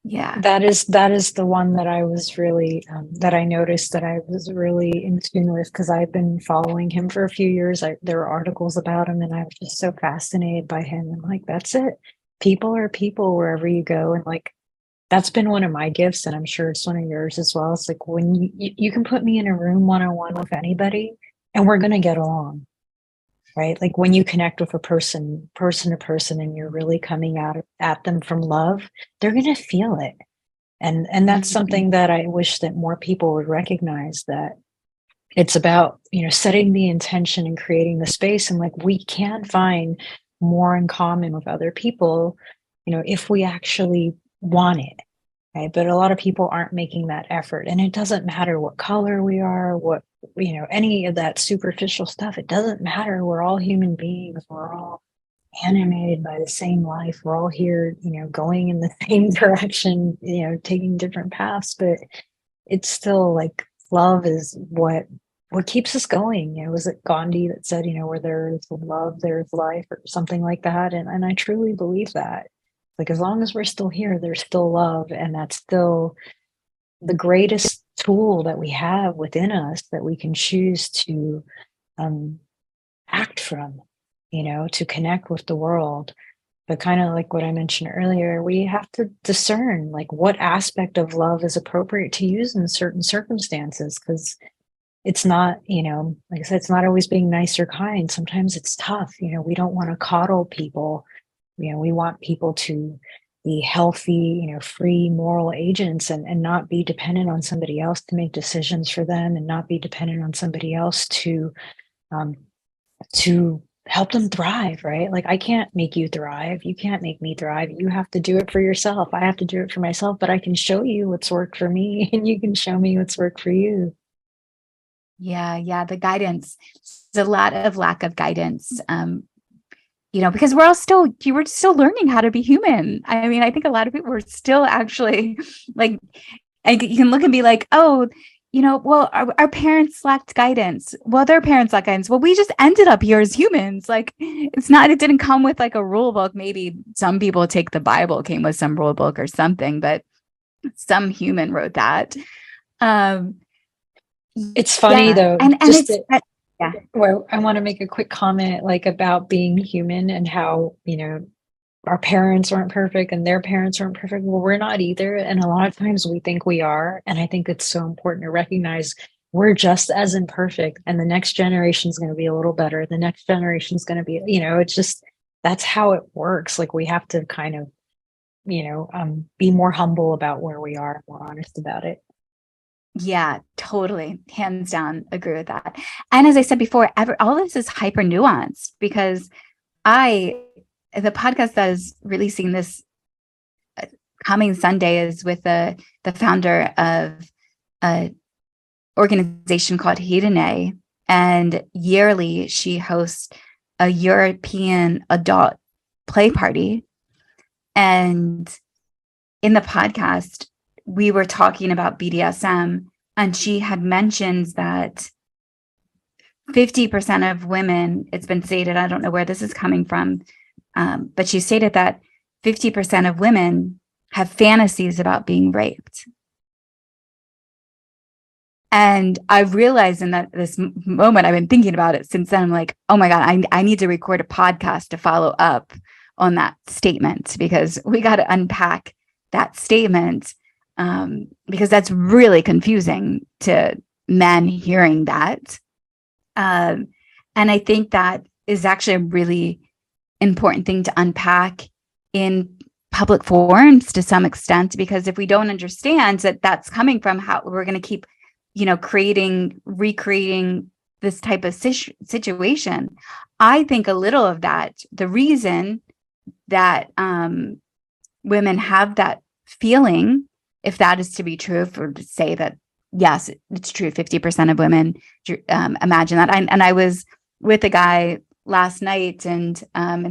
Yeah.
That is the one that I was really that I noticed that I was really in tune with, because I've been following him for a few years. There were articles about him, and I was just so fascinated by him. And like, that's it. People are people wherever you go, and like, that's been one of my gifts, and I'm sure it's one of yours as well. It's like, when you can put me in a room one-on-one with anybody, and we're gonna get along, right? Like, when you connect with a person to person, and you're really coming out at them from love, they're gonna feel it. And that's something that I wish that more people would recognize, that it's about, setting the intention and creating the space. And like, we can find more in common with other people, if we actually want it. Right. But a lot of people aren't making that effort. And it doesn't matter what color we are, any of that superficial stuff. It doesn't matter. We're all human beings. We're all animated by the same life. We're all here, going in the same direction, taking different paths. But it's still like, love is what keeps us going. Was it Gandhi that said, where there's love, there's life, or something like that? And I truly believe that. Like, as long as we're still here, there's still love, and that's still the greatest tool that we have within us, that we can choose to act from, to connect with the world. But kind of like what I mentioned earlier, we have to discern like what aspect of love is appropriate to use in certain circumstances, because it's not, like I said, it's not always being nice or kind. Sometimes it's tough. We don't want to coddle people. We want people to be healthy, free moral agents, and not be dependent on somebody else to make decisions for them, and not be dependent on somebody else um, to help them thrive, right? Like, I can't make you thrive. You can't make me thrive. You have to do it for yourself. I have to do it for myself, but I can show you what's worked for me, and you can show me what's worked for you.
Yeah. The guidance. There's a lot of lack of guidance. Because we're still learning how to be human. I mean, I think a lot of people are still actually like, you can look and be like, oh, well, our parents lacked guidance. Well, their parents lacked guidance. Well, we just ended up here as humans. Like, it didn't come with like a rule book. Maybe some people take the Bible, came with some rule book or something, but some human wrote that.
It's funny though,
and
just
it's yeah.
Well, I want to make a quick comment, like, about being human, and how, our parents weren't perfect and their parents weren't perfect. Well, we're not either. And a lot of times we think we are. And I think it's so important to recognize we're just as imperfect, and the next generation is going to be a little better. The next generation is going to be, it's just, that's how it works. Like, we have to kind of, be more humble about where we are, more honest about it.
Yeah, totally. Hands down, agree with that. And as I said before, all this is hyper nuanced, because the podcast that is releasing this coming Sunday is with the founder of an organization called Hedone. And yearly, she hosts a European adult play party. And in the podcast, we were talking about BDSM, and she had mentioned that 50% of women, it's been stated, I don't know where this is coming from, but she stated that 50% of women have fantasies about being raped. And I realized in this moment, I've been thinking about it since then. I'm like, oh my God, I need to record a podcast to follow up on that statement, because we got to unpack that statement. Because that's really confusing to men hearing that. And I think that is actually a really important thing to unpack in public forums to some extent, because if we don't understand that that's coming from, how we're going to keep, recreating this type of situation. I think a little of that, the reason that women have that feeling, if that is to be true, for to say that, yes, it's true, 50% of women imagine that. And I was with a guy last night, and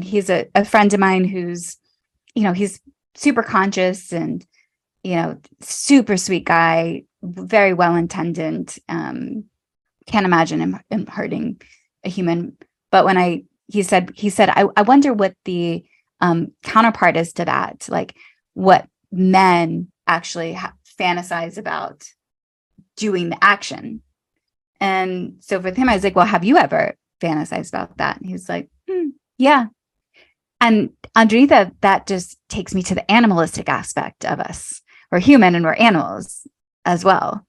he's a friend of mine who's, he's super conscious and, super sweet guy, very well-intended. can't imagine him hurting a human. But when he said, I wonder what the counterpart is to that, like what men actually fantasize about doing the action. And so with him, I was like, well, have you ever fantasized about that? And he's like, yeah. And underneath that just takes me to the animalistic aspect of us. We're human and we're animals as well.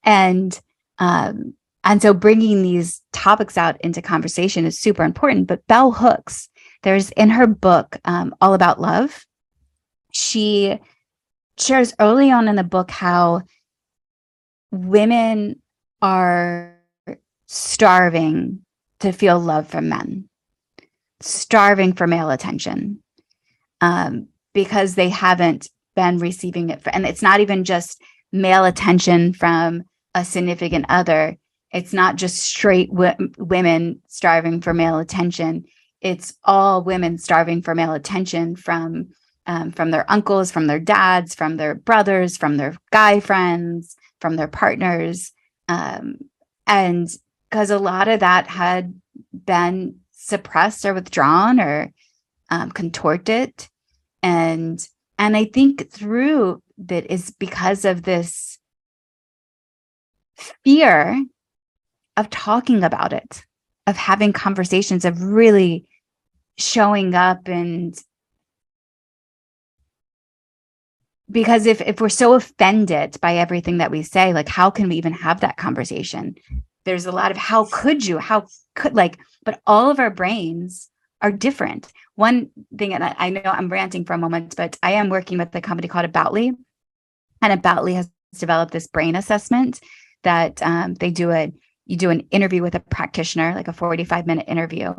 And so bringing these topics out into conversation is super important. But Bell Hooks, there's in her book, All About Love, she shares early on in the book how women are starving to feel love from men, starving for male attention, because they haven't been receiving it. And it's not even just male attention from a significant other. It's not just straight women starving for male attention. It's all women starving for male attention from their uncles, from their dads, from their brothers, from their guy friends, from their partners. And because a lot of that had been suppressed or withdrawn or contorted. And I think through that is because of this fear of talking about it, of having conversations, of really showing up. And because if we're so offended by everything that we say, like, how can we even have that conversation? There's a lot of but all of our brains are different. One thing, and I know I'm ranting for a moment, but I am working with a company called Aboutly, and Aboutly has developed this brain assessment that you do an interview with a practitioner, like a 45-minute interview,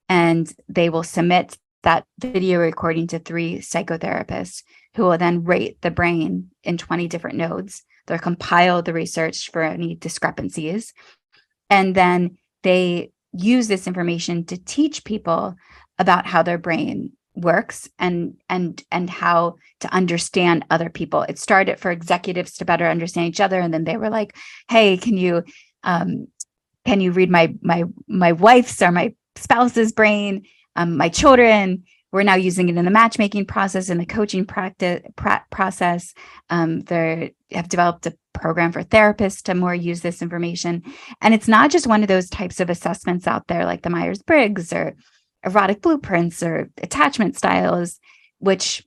and they will submit that video recording to 3 psychotherapists who will then rate the brain in 20 different nodes. They'll compile the research for any discrepancies. And then they use this information to teach people about how their brain works and how to understand other people. It started for executives to better understand each other. And then they were like, hey, can you read my wife's or my spouse's brain, my children? We're now using it in the matchmaking process, in the coaching process. They have developed a program for therapists to more use this information. And it's not just one of those types of assessments out there like the Myers-Briggs or erotic blueprints or attachment styles, which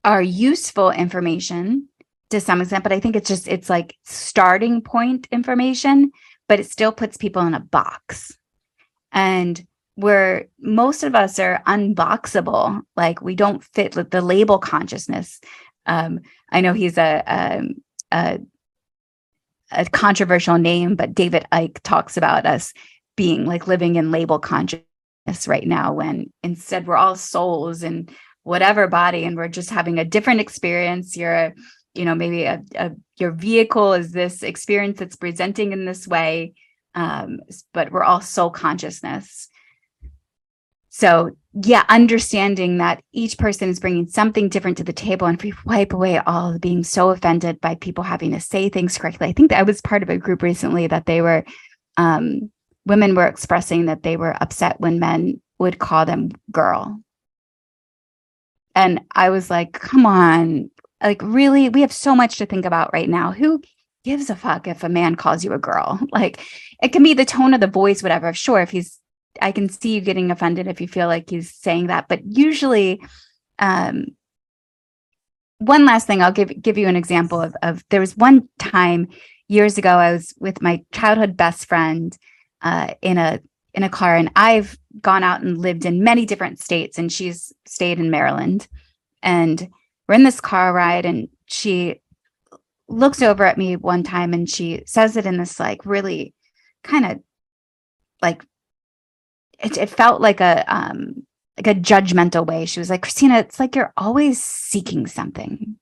are useful information to some extent. But I think it's like starting point information, but it still puts people in a box. And where most of us are unboxable, like we don't fit with the label consciousness. I know he's a controversial name, but David Icke talks about us being like living in label consciousness right now, when instead we're all souls in whatever body, and we're just having a different experience. Maybe your vehicle is this experience that's presenting in this way, but we're all soul consciousness. So yeah, understanding that each person is bringing something different to the table, and if we wipe away all being so offended by people having to say things correctly. I think that I was part of a group recently that they were, women were expressing that they were upset when men would call them girl. And I was like, come on, like really, we have so much to think about right now. Who gives a fuck if a man calls you a girl? Like, it can be the tone of the voice, whatever. Sure, I can see you getting offended if you feel like he's saying that. But usually, one last thing, I'll give you an example of there was one time years ago, I was with my childhood best friend in a car, and I've gone out and lived in many different states, and she's stayed in Maryland. And we're in this car ride, and she looks over at me one time, and she says it in this like really kind of like, it felt like a judgmental way. She was like, Christina, it's like you're always seeking something.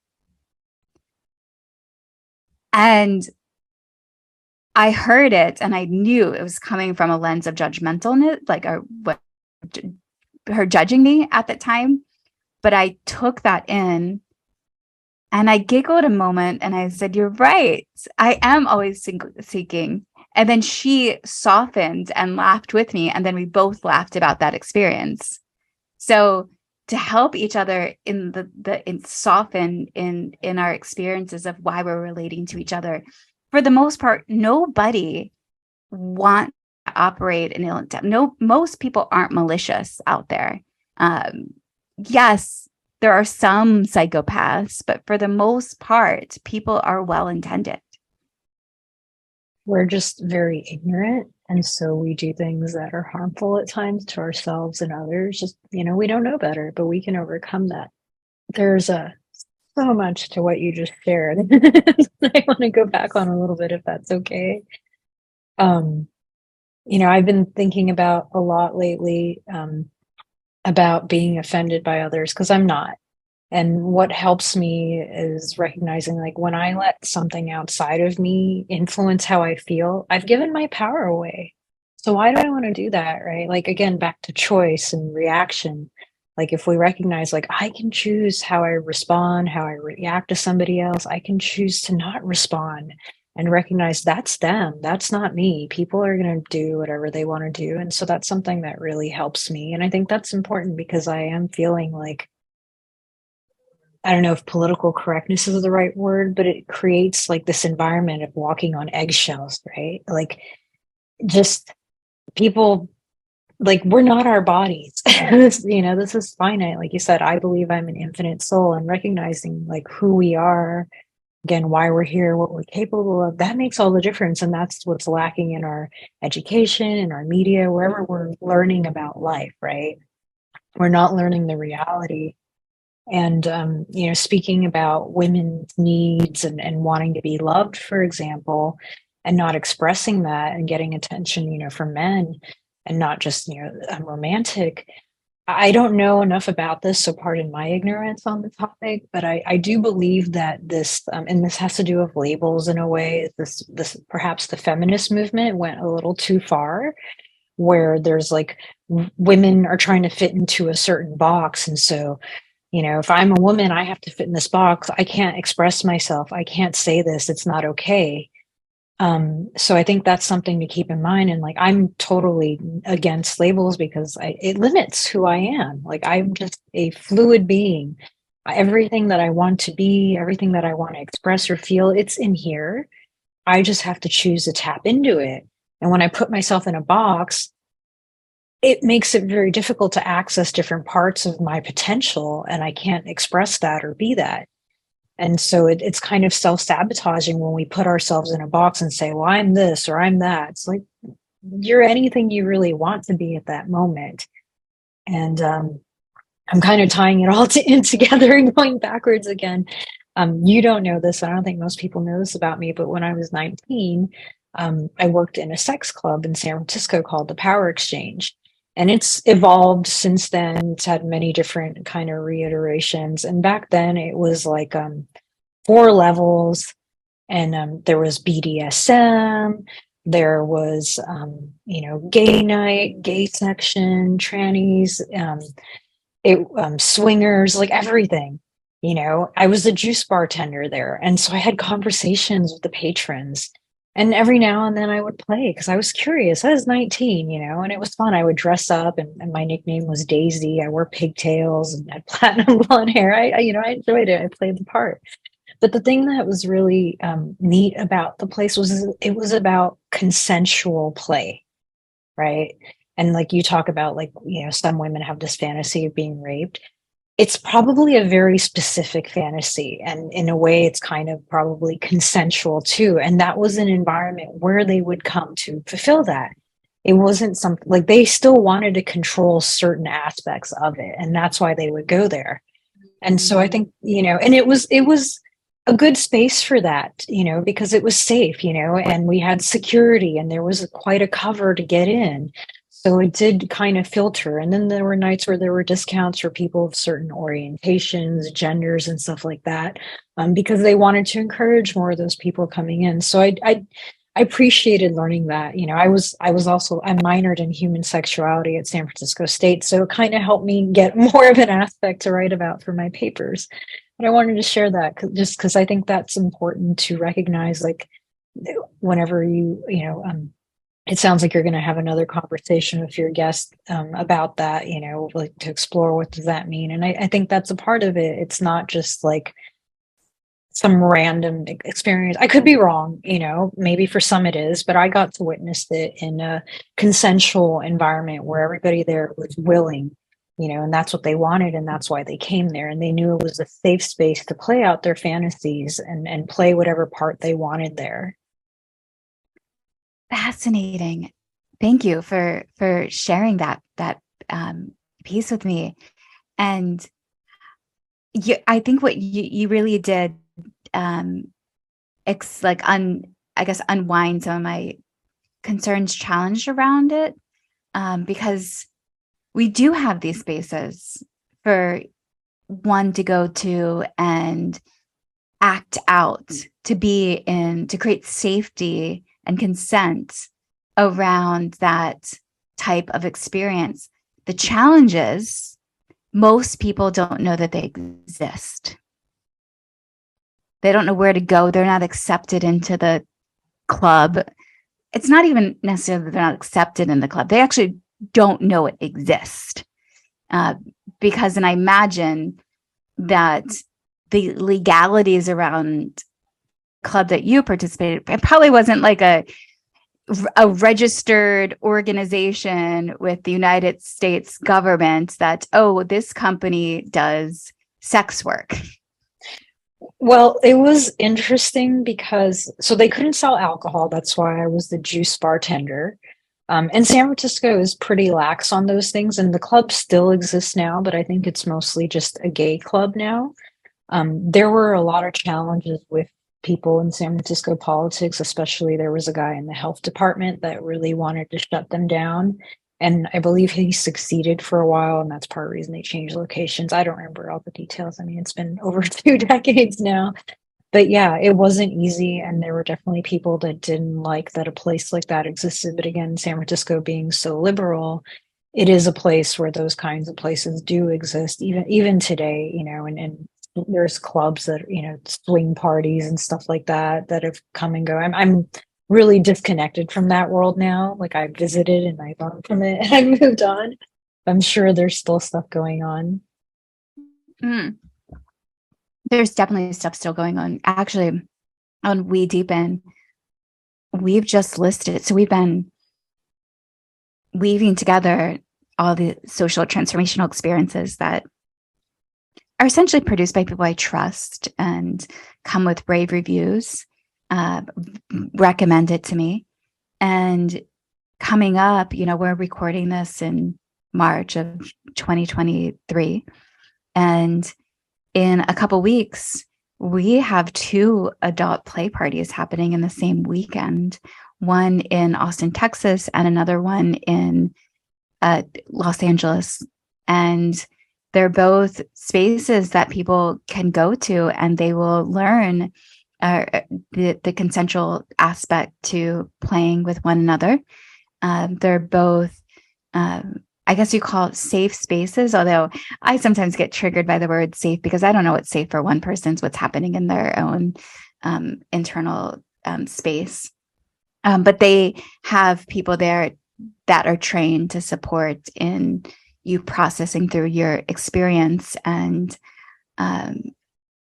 And I heard it, and I knew it was coming from a lens of judgmentalness, like her judging me at that time. But I took that in, and I giggled a moment, and I said, you're right. I am always seeking. And then she softened and laughed with me. And then we both laughed about that experience. So to help each other in soften in our experiences of why we're relating to each other. For the most part, nobody wants to operate in ill intent. No, most people aren't malicious out there. Yes, there are some psychopaths, but for the most part, people are well-intended.
We're just very ignorant. And so we do things that are harmful at times to ourselves and others. Just, we don't know better, but we can overcome that. There's so much to what you just shared. I want to go back on a little bit, if that's okay. I've been thinking about a lot lately, about being offended by others, because I'm not. And what helps me is recognizing, like, when I let something outside of me influence how I feel, I've given my power away. So why do I want to do that, right? Like, again, back to choice and reaction. Like, if we recognize, like, I can choose how I respond, how I react to somebody else, I can choose to not respond and recognize that's them, that's not me. People are going to do whatever they want to do. And so that's something that really helps me. And I think that's important because I am feeling like, I don't know if political correctness is the right word, but it creates like this environment of walking on eggshells, right? Like, just people, like, we're not our bodies. This is finite. Like you said, I believe I'm an infinite soul, and recognizing like who we are, again, why we're here, what we're capable of, that makes all the difference. And that's what's lacking in our education, in our media, wherever we're learning about life, right? We're not learning the reality. And, speaking about women's needs and wanting to be loved, for example, and not expressing that and getting attention, from men, and not just, romantic. I don't know enough about this, so pardon my ignorance on the topic, but I do believe that this, and this has to do with labels in a way, this perhaps the feminist movement went a little too far, where there's like women are trying to fit into a certain box. And so, if I'm a woman, I have to fit in this box. I can't express myself. I can't say this. It's not okay. So I think that's something to keep in mind. And like, I'm totally against labels because it limits who I am. Like, I'm just a fluid being. Everything that I want to be, everything that I want to express or feel, it's in here. I just have to choose to tap into it. And when I put myself in a box, it makes it very difficult to access different parts of my potential, and I can't express that or be that. And so it's kind of self-sabotaging when we put ourselves in a box and say, well, I'm this or I'm that. It's like, you're anything you really want to be at that moment. And I'm kind of tying it all in together and going backwards again. You don't know this. I don't think most people know this about me, but when I was 19, I worked in a sex club in San Francisco called the Power Exchange. And it's evolved since then. It's had many different kind of reiterations. And back then it was like 4 levels, and there was BDSM, there was, gay night, gay section, trannies, swingers, like everything. I was a juice bartender there. And so I had conversations with the patrons. And every now and then I would play because I was curious. I was 19, and it was fun. I would dress up, and my nickname was Daisy. I wore pigtails and had platinum blonde hair. I enjoyed it. I played the part. But the thing that was really neat about the place was it was about consensual play, right? And like you talk about, like, some women have this fantasy of being raped. It's probably a very specific fantasy, and in a way it's kind of probably consensual too. And that was an environment where they would come to fulfill that. It wasn't something like they still wanted to control certain aspects of it, and that's why they would go there. And so I think, and it was a good space for that, because it was safe, and we had security, and there was quite a cover to get in. So it did kind of filter. And then there were nights where there were discounts for people of certain orientations, genders, and stuff like that, because they wanted to encourage more of those people coming in. So I appreciated learning that. I minored in human sexuality at San Francisco State. So it kind of helped me get more of an aspect to write about for my papers. But I wanted to share that just because I think that's important to recognize, like, whenever it sounds like you're going to have another conversation with your guest about that, like to explore what does that mean. And I think that's a part of it. It's not just like some random experience. I could be wrong, maybe for some it is, but I got to witness it in a consensual environment where everybody there was willing, and that's what they wanted. And that's why they came there. And they knew it was a safe space to play out their fantasies and play whatever part they wanted there.
Fascinating. Thank you for sharing that piece with me. And I think what you really did, I guess, unwind some of my concerns, challenge around it, because we do have these spaces for one to go to and act out, to be in, to create safety and consent around that type of experience. The challenge is most people don't know that they exist. They don't know where to go. They're not accepted into the club. It's not even necessarily that they're not accepted in the club. They actually don't know it exists. Because, and I imagine that the legalities around club that you participated, it probably wasn't like a registered organization with the United States government that, oh, this company does sex work.
Well, it was interesting because, so they couldn't sell alcohol. That's why I was the juice bartender. And San Francisco is pretty lax on those things, and the club still exists now, but I think it's mostly just a gay club now. There were a lot of challenges with people in San Francisco politics, especially there was a guy in the health department that really wanted to shut them down. And I believe he succeeded for a while, and that's part of the reason they changed locations. I don't remember all the details. I mean, it's been over 2 decades now. But yeah, it wasn't easy, and there were definitely people that didn't like that a place like that existed. But again, San Francisco being so liberal, it is a place where those kinds of places do exist, even today, and there's clubs that, swing parties and stuff like that have come and go. I'm really disconnected from that world now. Like, I visited and I learned from it and I moved on. I'm sure there's still stuff going on.
There's definitely stuff still going on. Actually, on We Deepen, we've just listed. So we've been weaving together all the social transformational experiences that are essentially produced by people I trust and come with brave reviews, recommend it to me. And coming up, we're recording this in March of 2023. And in a couple weeks, we have 2 adult play parties happening in the same weekend, one in Austin, Texas, and another one in Los Angeles. And they're both spaces that people can go to, and they will learn the consensual aspect to playing with one another. They're both, I guess you call it safe spaces, although I sometimes get triggered by the word safe because I don't know what's safe for one person's what's happening in their own internal space. But they have people there that are trained to support in you processing through your experience. And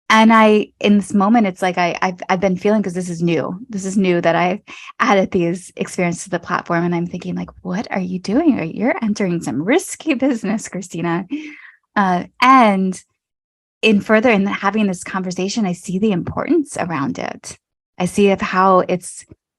I, in this moment, it's like I've been feeling, because this is new that I've added these experiences to the platform, and I'm thinking, like, what are you doing? You're entering some risky business, Christina. And in having this conversation, I see the importance around it. I see of how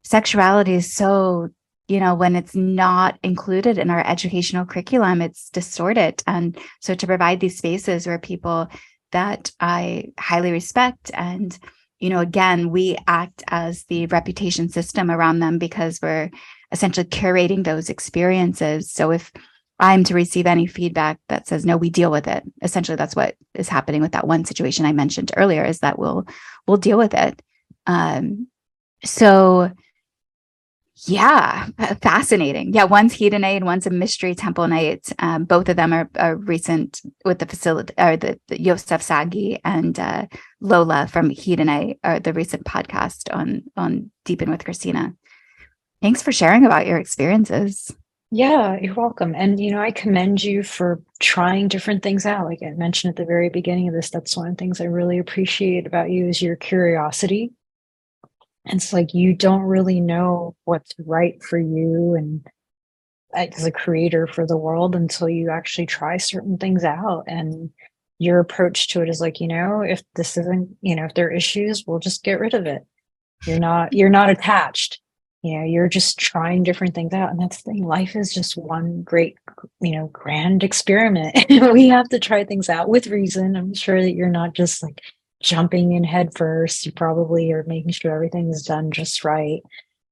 sexuality is so, when it's not included in our educational curriculum, it's distorted. And so to provide these spaces where people that I highly respect, and, again, we act as the reputation system around them because we're essentially curating those experiences. So if I'm to receive any feedback that says, no, we deal with it, essentially that's what is happening with that one situation I mentioned earlier, is that we'll deal with it. So Yeah, fascinating. Yeah, one's Hedone and one's a Mystery Temple Night. Both of them are recent with the facility, or the Yosef Sagi and Lola from Hedone are the recent podcast on Deepen with Christina. Thanks for sharing about your experiences.
Yeah, you're welcome. And, I commend you for trying different things out. Like I mentioned at the very beginning of this, that's one of the things I really appreciate about you is your curiosity. And it's like you don't really know what's right for you and as a creator for the world until you actually try certain things out. And your approach to it is like, if this isn't, if there are issues, we'll just get rid of it. You're not attached. You're just trying different things out. And that's the thing. Life is just one great, grand experiment. We have to try things out with reason. I'm sure that you're not just like jumping in head first. You probably are making sure everything is done just right.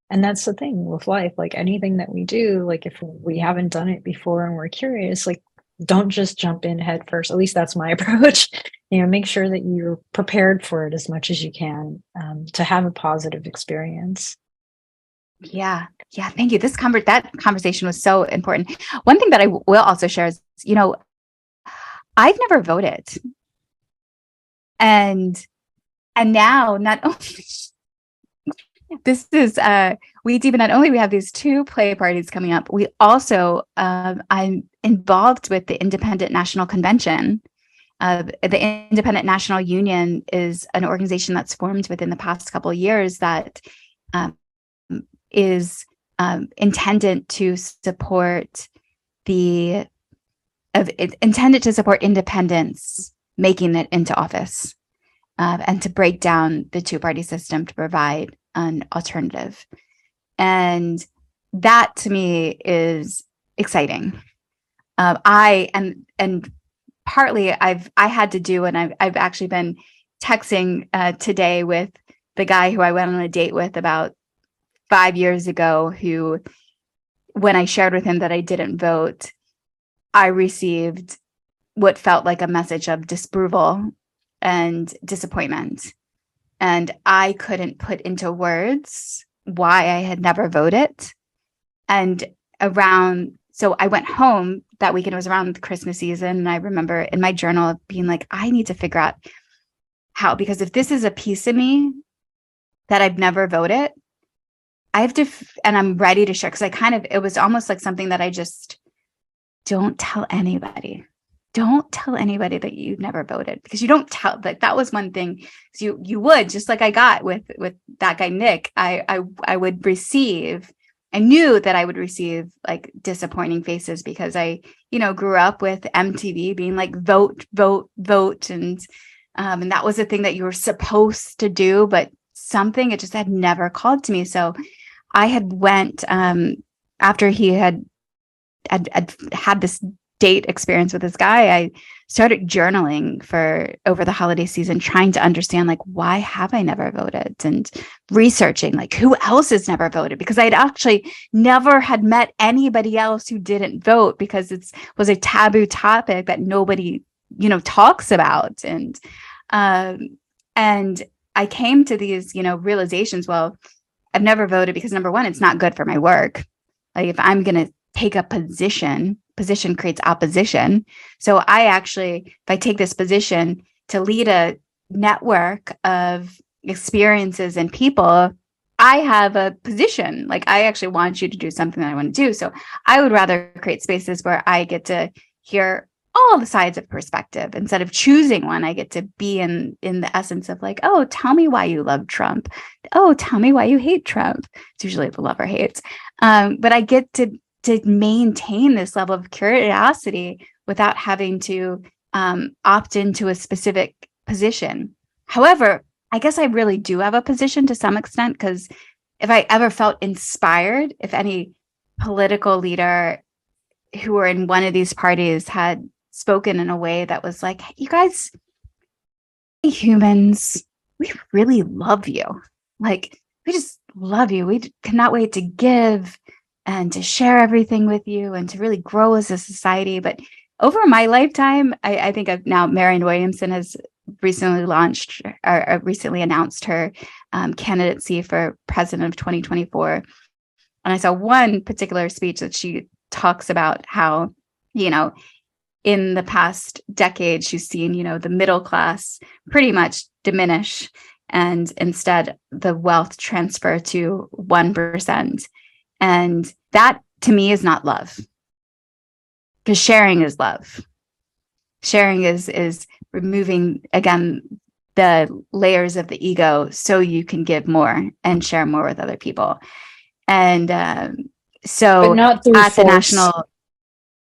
And that's the thing with life. Like anything that we do, like if we haven't done it before and we're curious, like don't just jump in head first. At least that's my approach. Make sure that you're prepared for it as much as you can, to have a positive experience.
Yeah. Yeah. Thank you. That conversation was so important. One thing that I will also share is, I've never voted. And now not only this is not only we have these two play parties coming up, we also I'm involved with the Independent National Convention. The Independent National Union is an organization that's formed within the past couple of years that is intended to support independence making it into office, and to break down the two-party system to provide an alternative. And that to me is exciting. And partly I had to do, and I've actually been texting today with the guy who I went on a date with about 5 years ago, who, when I shared with him that I didn't vote, I received what felt like a message of disapproval and disappointment. And I couldn't put into words why I had never voted. And so I went home that weekend. It was around the Christmas season. And I remember in my journal being like, I need to figure out how, because if this is a piece of me that I've never voted, I have to, and I'm ready to share. Cause it was almost like something that I just don't tell anybody. Don't tell anybody that you've never voted, because you don't tell. That was one thing. So you would, just like I got with that guy, Nick, I would receive, I knew that I would receive like disappointing faces because I, grew up with MTV being like, vote, vote, vote. And that was the thing that you were supposed to do, but it just had never called to me. So I had went, after he had this date experience with this guy, I started journaling for over the holiday season, trying to understand like, why have I never voted, and researching like who else has never voted, because I'd actually never had met anybody else who didn't vote, because it was a taboo topic that nobody, talks about. And I came to these, realizations. Well, I've never voted because number one, it's not good for my work. Like if I'm going to take a position creates opposition. So if I take this position to lead a network of experiences and people, I have a position. Like I actually want you to do something that I want to do. So I would rather create spaces where I get to hear all the sides of perspective. Instead of choosing one, I get to be in the essence of like, oh, tell me why you love Trump. Oh, tell me why you hate Trump. It's usually the lover hates. But I get to maintain this level of curiosity without having to opt into a specific position. However, I guess I really do have a position to some extent, because if I ever felt inspired, if any political leader who were in one of these parties had spoken in a way that was like, you guys, humans, we really love you. Like, we just love you. We cannot wait to give and to share everything with you and to really grow as a society. But over my lifetime, I think Marianne Williamson has recently announced her candidacy for president of 2024. And I saw one particular speech that she talks about how, in the past decade, she's seen, the middle class pretty much diminish, and instead the wealth transfer to 1%. And that to me is not love, because sharing is love. Sharing is removing, again, the layers of the ego so you can give more and share more with other people. And so
but not through
at the
force.
national,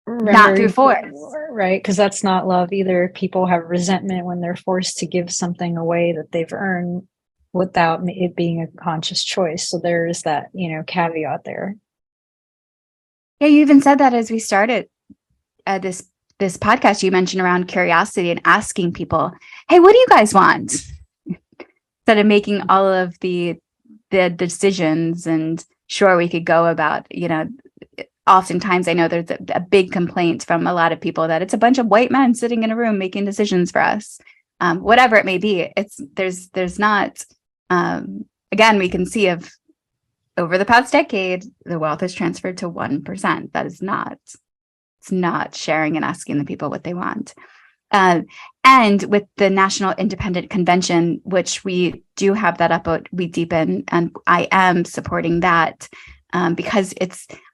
Remember,
not through force.
Right? Because that's not love either. People have resentment when they're forced to give something away that they've earned without it being a conscious choice. So there is that, caveat there.
Yeah, you even said that as we started this podcast. You mentioned around curiosity and asking people, "Hey, what do you guys want?" Instead of making all of the decisions. And sure, we could go about, oftentimes I know there's a big complaint from a lot of people that it's a bunch of white men sitting in a room making decisions for us. Whatever it may be, there's not, again, we can see of over the past decade, the wealth is transferred to 1%. That is it's not sharing and asking the people what they want. And with the National Independent Convention, which we do have that up at We Deepen, and I am supporting that because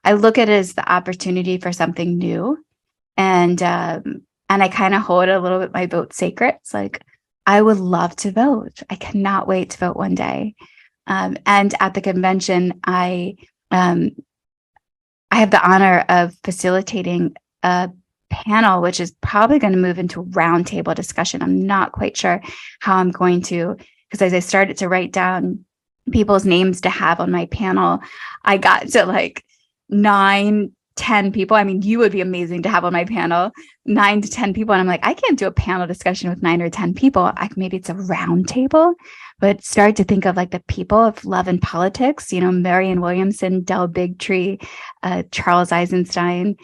I look at it as the opportunity for something new, and I kind of hold a little bit my vote sacred. It's like, I would love to vote. I cannot wait to vote one day. And at the convention, I have the honor of facilitating a panel, which is probably going to move into a roundtable discussion. I'm not quite sure how I'm going to, because as I started to write down people's names to have on my panel, I got to like 9, 10 people. I mean, you would be amazing to have on my panel, 9 to 10 people. And I'm like, I can't do a panel discussion with 9 or 10 people. Maybe it's a round table, but start to think of like the people of love and politics, Marianne Williamson, Del Bigtree, Charles Eisenstein,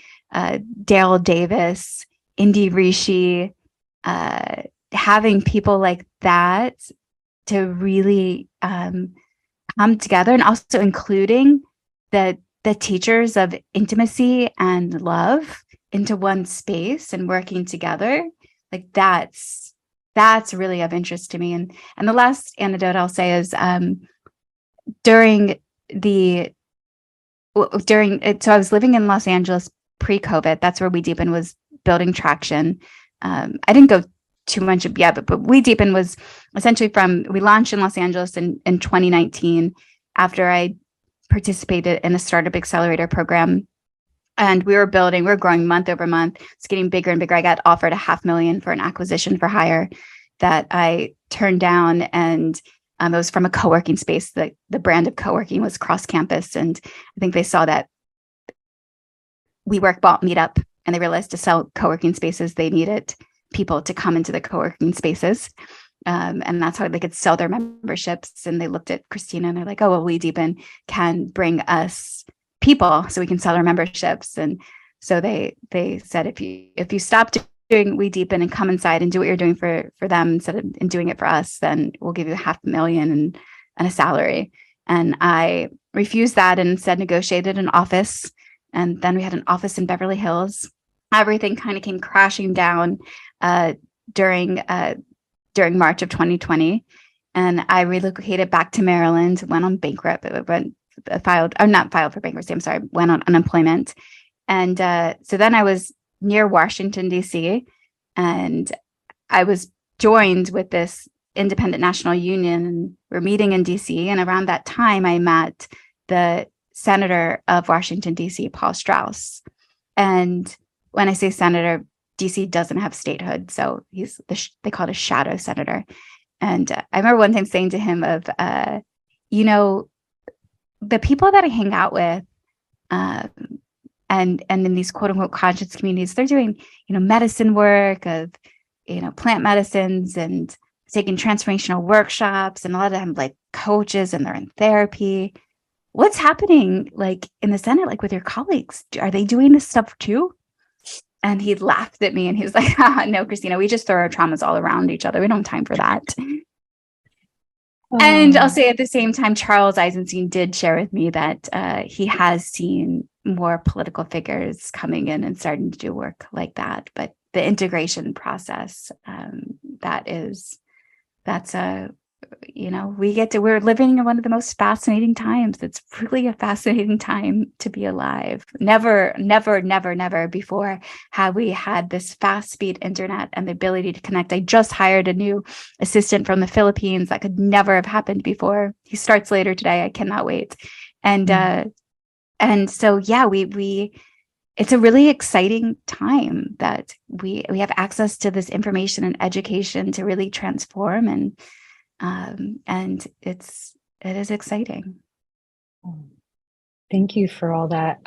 Dale Davis, Indy Rishi, having people like that to really come together, and also including the teachers of intimacy and love into one space and working together. Like that's really of interest to me. And the last anecdote I'll say is so I was living in Los Angeles pre-COVID. That's where We Deepen was building traction. I didn't go too much yet, but We Deepen was essentially we launched in Los Angeles in 2019 after I participated in a startup accelerator program. And we were growing month over month. It's getting bigger and bigger. I got offered $500,000 for an acquisition for hire that I turned down. And it was from a co-working space. The brand of co-working was cross campus. And I think they saw that WeWork bought Meetup, and they realized to sell co-working spaces, they needed people to come into the co-working spaces. And that's how they could sell their memberships. And they looked at Christina and they're like, oh, well, We Deepen can bring us people so we can sell our memberships. And so they said, if you stop doing We Deepen and come inside and do what you're doing for them instead of doing it for us, then we'll give you $500,000 and a salary. And I refused that and instead negotiated an office. And then we had an office in Beverly Hills. Everything kind of came crashing down during March of 2020. And I relocated back to Maryland, went on bankrupt, went on unemployment. And so then I was near Washington, D.C., and I was joined with this independent national union, and we're meeting in D.C. And around that time, I met the senator of Washington, D.C., Paul Strauss. And when I say senator, D.C. doesn't have statehood, so they call it a shadow senator. And I remember one time saying to him the people that I hang out with, and in these quote unquote conscious communities, they're doing, medicine work of, plant medicines and taking transformational workshops, and a lot of them like coaches, and they're in therapy. What's happening like in the Senate, like with your colleagues? Are they doing this stuff too? And he laughed at me and he was like, no, Christina, we just throw our traumas all around each other. We don't have time for that. And I'll
Oh,
say at the same time, Charles Eisenstein did share with me that he has seen more political figures coming in and starting to do work like that. But the integration process, that's a, we're living in one of the most fascinating times. It's really a fascinating time to be alive. Never, never, never, never before have we had this fast speed internet and the ability to connect. I just hired a new assistant from the Philippines. That could never have happened before. He starts later today. I cannot wait. And so, yeah, we it's a really exciting time that we have access to this information and education to really transform, and it is exciting.
thank you for all that.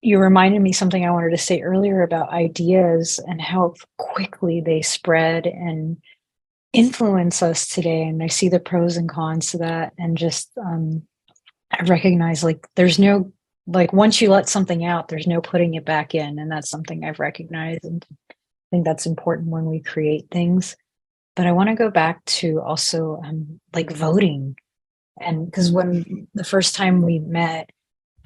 You reminded me something I wanted to say earlier about ideas and how quickly they spread and influence us today. And I see the pros and cons to that. And just, I recognize like there's no, like once you let something out, there's no putting it back in. And that's something I've recognized. And I think that's important when we create things. But I want to go back to also like voting. And because when the first time we met,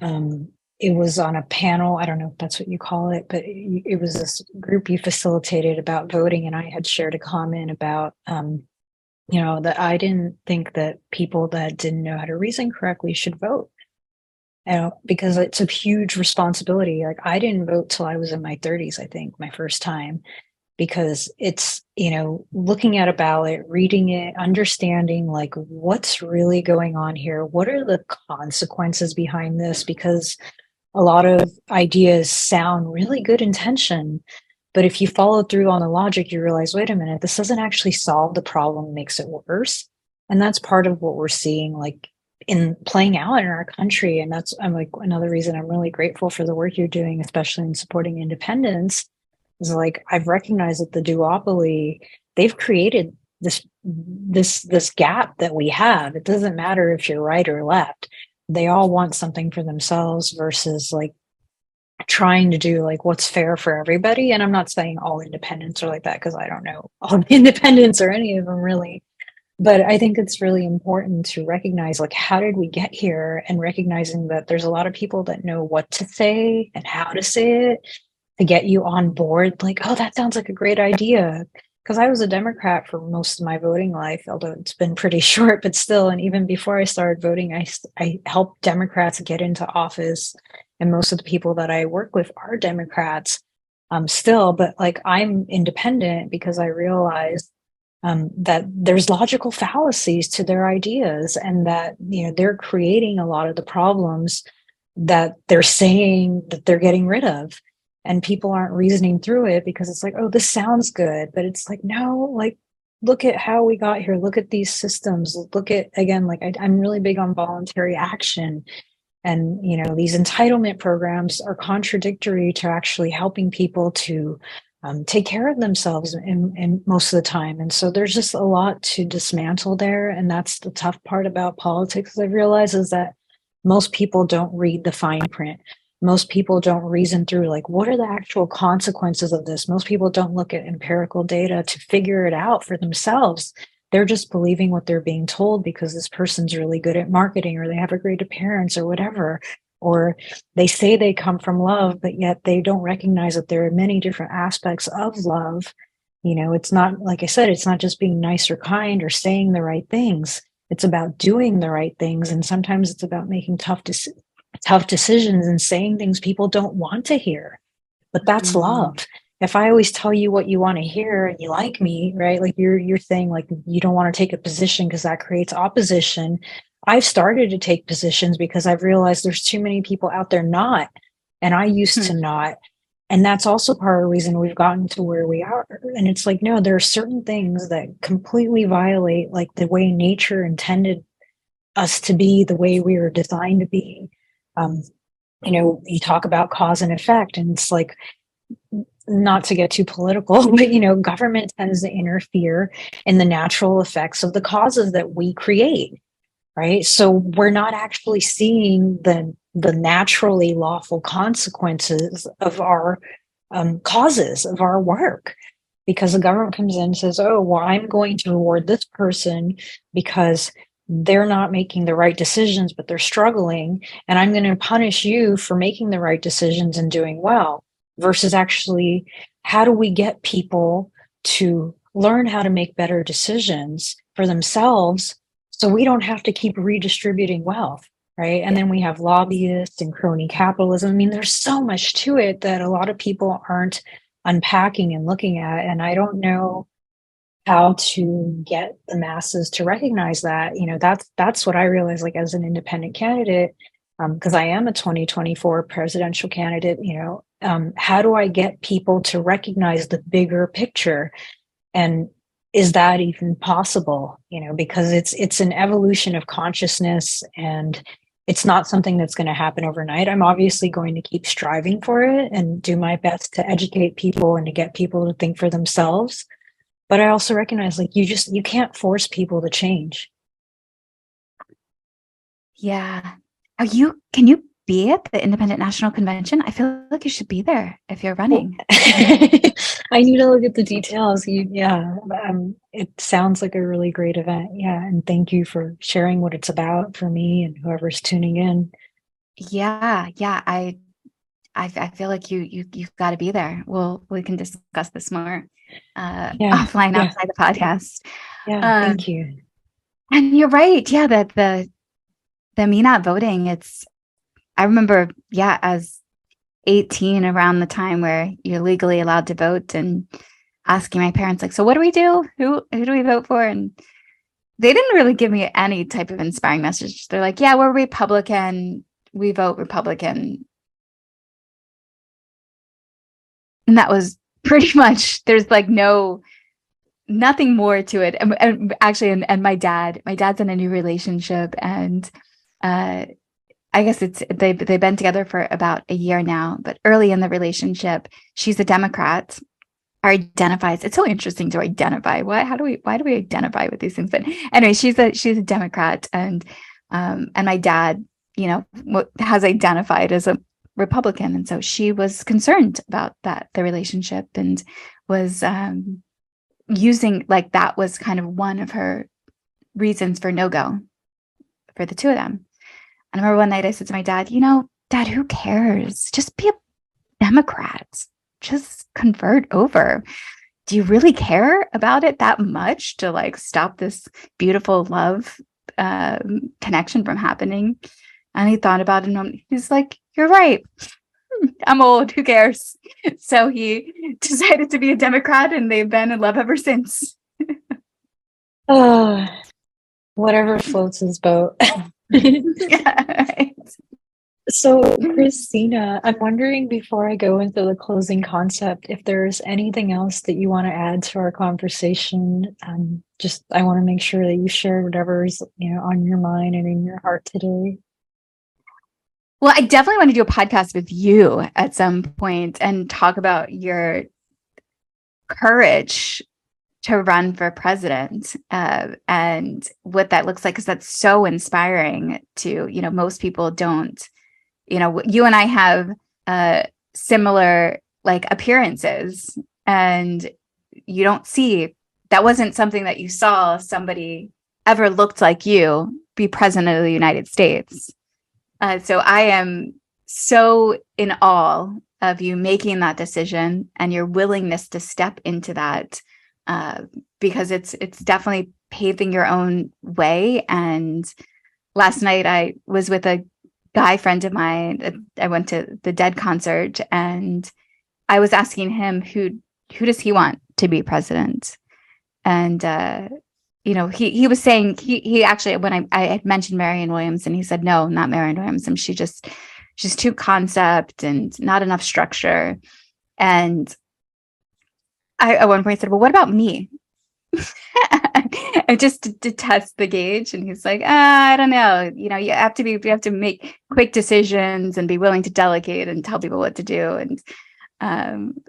um, it was on a panel. I don't know if that's what you call it, but it was this group you facilitated about voting. And I had shared a comment about, that I didn't think that people that didn't know how to reason correctly should vote. Because it's a huge responsibility. Like I didn't vote till I was in my 30s, I think, my first time, because it's, looking at a ballot, reading it, understanding like what's really going on here. What are the consequences behind this? Because a lot of ideas sound really good intention, but if you follow through on the logic, you realize, wait a minute, this doesn't actually solve the problem, makes it worse. And that's part of what we're seeing, like in playing out in our country. And I'm like, another reason I'm really grateful for the work you're doing, especially in supporting independence, is like, I've recognized that the duopoly, they've created this gap that we have. It doesn't matter if you're right or left. They all want something for themselves versus like trying to do like what's fair for everybody. And I'm not saying all independents are like that because I don't know all the independents or any of them really. But I think it's really important to recognize like how did we get here, and recognizing that there's a lot of people that know what to say and how to say it to get you on board. Like, oh, that sounds like a great idea. Because I was a Democrat for most of my voting life, although it's been pretty short, but still. And even before I started voting, I helped Democrats get into office. And most of the people that I work with are Democrats still. But like I'm independent because I realized that there's logical fallacies to their ideas, and that, they're creating a lot of the problems that they're saying that they're getting rid of. And people aren't reasoning through it because it's like, oh, this sounds good. But it's like, no, like, look at how we got here. Look at these systems. Look at, again, like I'm really big on voluntary action. And, these entitlement programs are contradictory to actually helping people to take care of themselves in most of the time. And so there's just a lot to dismantle there. And that's the tough part about politics, I've realized, is that most people don't read the fine print. Most people don't reason through, like, what are the actual consequences of this? Most people don't look at empirical data to figure it out for themselves. They're just believing what they're being told because this person's really good at marketing, or they have a great appearance, or whatever. Or they say they come from love, but yet they don't recognize that there are many different aspects of love. It's not, like I said, it's not just being nice or kind or saying the right things. It's about doing the right things. And sometimes it's about making tough decisions and saying things people don't want to hear. But that's love. If I always tell you what you want to hear and you like me, right? Like you're saying, like, you don't want to take a position because that creates opposition. I've started to take positions because I've realized there's too many people out there not, and I used to not. And that's also part of the reason we've gotten to where we are. And it's like, no, there are certain things that completely violate like the way nature intended us to be, the way we were designed to be. You talk about cause and effect, and it's like, not to get too political, but government tends to interfere in the natural effects of the causes that we create, right? So we're not actually seeing the naturally lawful consequences of our causes of our work. because the government comes in and says, oh, well, I'm going to reward this person because they're not making the right decisions, but they're struggling. And I'm going to punish you for making the right decisions and doing well, versus actually, how do we get people to learn how to make better decisions for themselves so we don't have to keep redistributing wealth? Right. And then we have lobbyists and crony capitalism. I mean, there's so much to it that a lot of people aren't unpacking and looking at. And I don't know how to get the masses to recognize that. That's what I realized, like, as an independent candidate, because I am a 2024 presidential candidate. How do I get people to recognize the bigger picture? And is that even possible? Because it's an evolution of consciousness, and it's not something that's going to happen overnight. I'm obviously going to keep striving for it and do my best to educate people and to get people to think for themselves. But I also recognize, like, you can't force people to change.
Yeah. Can you be at the Independent National Convention? I feel like you should be there if you're running.
I need to look at the details. It sounds like a really great event. Yeah. And thank you for sharing what it's about for me and whoever's tuning in.
Yeah. Yeah. I feel like you've got to be there. We can discuss this more offline outside the podcast.
Yeah. Thank you.
And you're right. Yeah. That the me not voting, I remember, as 18, around the time where you're legally allowed to vote, and asking my parents, like, so what do we do? Who do we vote for? And they didn't really give me any type of inspiring message. They're like, yeah, we're Republican. We vote Republican. And that was pretty much, there's like nothing more to it. And actually, and my dad's in a new relationship, and I guess they've been together for about a year now, but early in the relationship, she's a Democrat, or identifies. It's so interesting to identify. Why do we identify with these things? But anyway, she's a Democrat, and my dad, has identified as a Republican. And so she was concerned about the relationship, and was using, like, that was kind of one of her reasons for no-go for the two of them. And I remember one night I said to my dad, Dad, who cares? Just be a Democrat. Just convert over. Do you really care about it that much to, like, stop this beautiful love connection from happening? And he thought about it, and he's like, you're right. I'm old. Who cares? So he decided to be a Democrat, and they've been in love ever since.
Whatever floats his boat.
Yeah, right.
So, Christina, I'm wondering, before I go into the closing concept, if there's anything else that you want to add to our conversation. I want to make sure that you share whatever's on your mind and in your heart today.
Well, I definitely want to do a podcast with you at some point and talk about your courage to run for president, and what that looks like, because that's so inspiring to, most people don't, you and I have similar, like, appearances, and you don't see, that wasn't something that you saw somebody ever looked like you be president of the United States. So I am so in awe of you making that decision and your willingness to step into that, because it's definitely paving your own way. And last night I was with a guy friend of mine. I went to the Dead concert, and I was asking him, who does he want to be president? And he was saying, he actually, when I had mentioned Marianne Williamson, he said, no, not Marianne Williamson. She's too concept and not enough structure. And I at one point said, well, what about me? And just to test the gauge. And he's like, I don't know. You have to make quick decisions and be willing to delegate and tell people what to do. And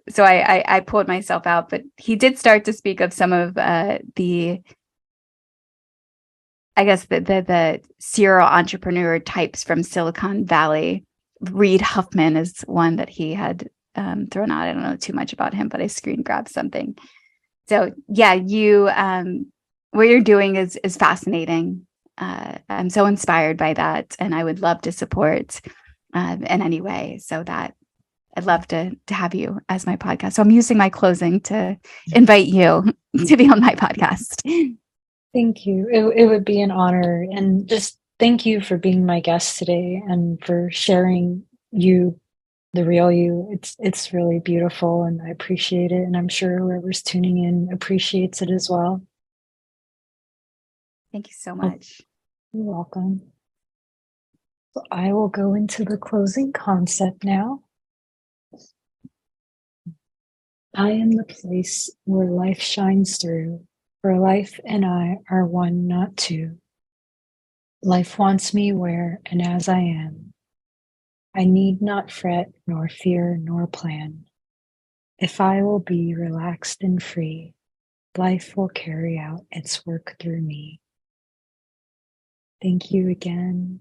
so I pulled myself out, but he did start to speak of some of the serial entrepreneur types from Silicon Valley. Reid Huffman is one that he had thrown out. I don't know too much about him, but I screen grabbed something. So yeah, you what you're doing is fascinating. I'm so inspired by that, and I would love to support in any way. So that I'd love to have you as my podcast. So I'm using my closing to invite you to be on my podcast.
Thank you. It would be an honor. And just thank you for being my guest today and for sharing you, the real you. It's really beautiful and I appreciate it. And I'm sure whoever's tuning in appreciates it as well.
Thank you so
Oh,
much.
you're welcome. So I will go into the closing concept now. I am the place where life shines through, for life and I are one, not two. Life wants me where and as I am. I need not fret, nor fear, nor plan. If I will be relaxed and free, life will carry out its work through me. Thank you again.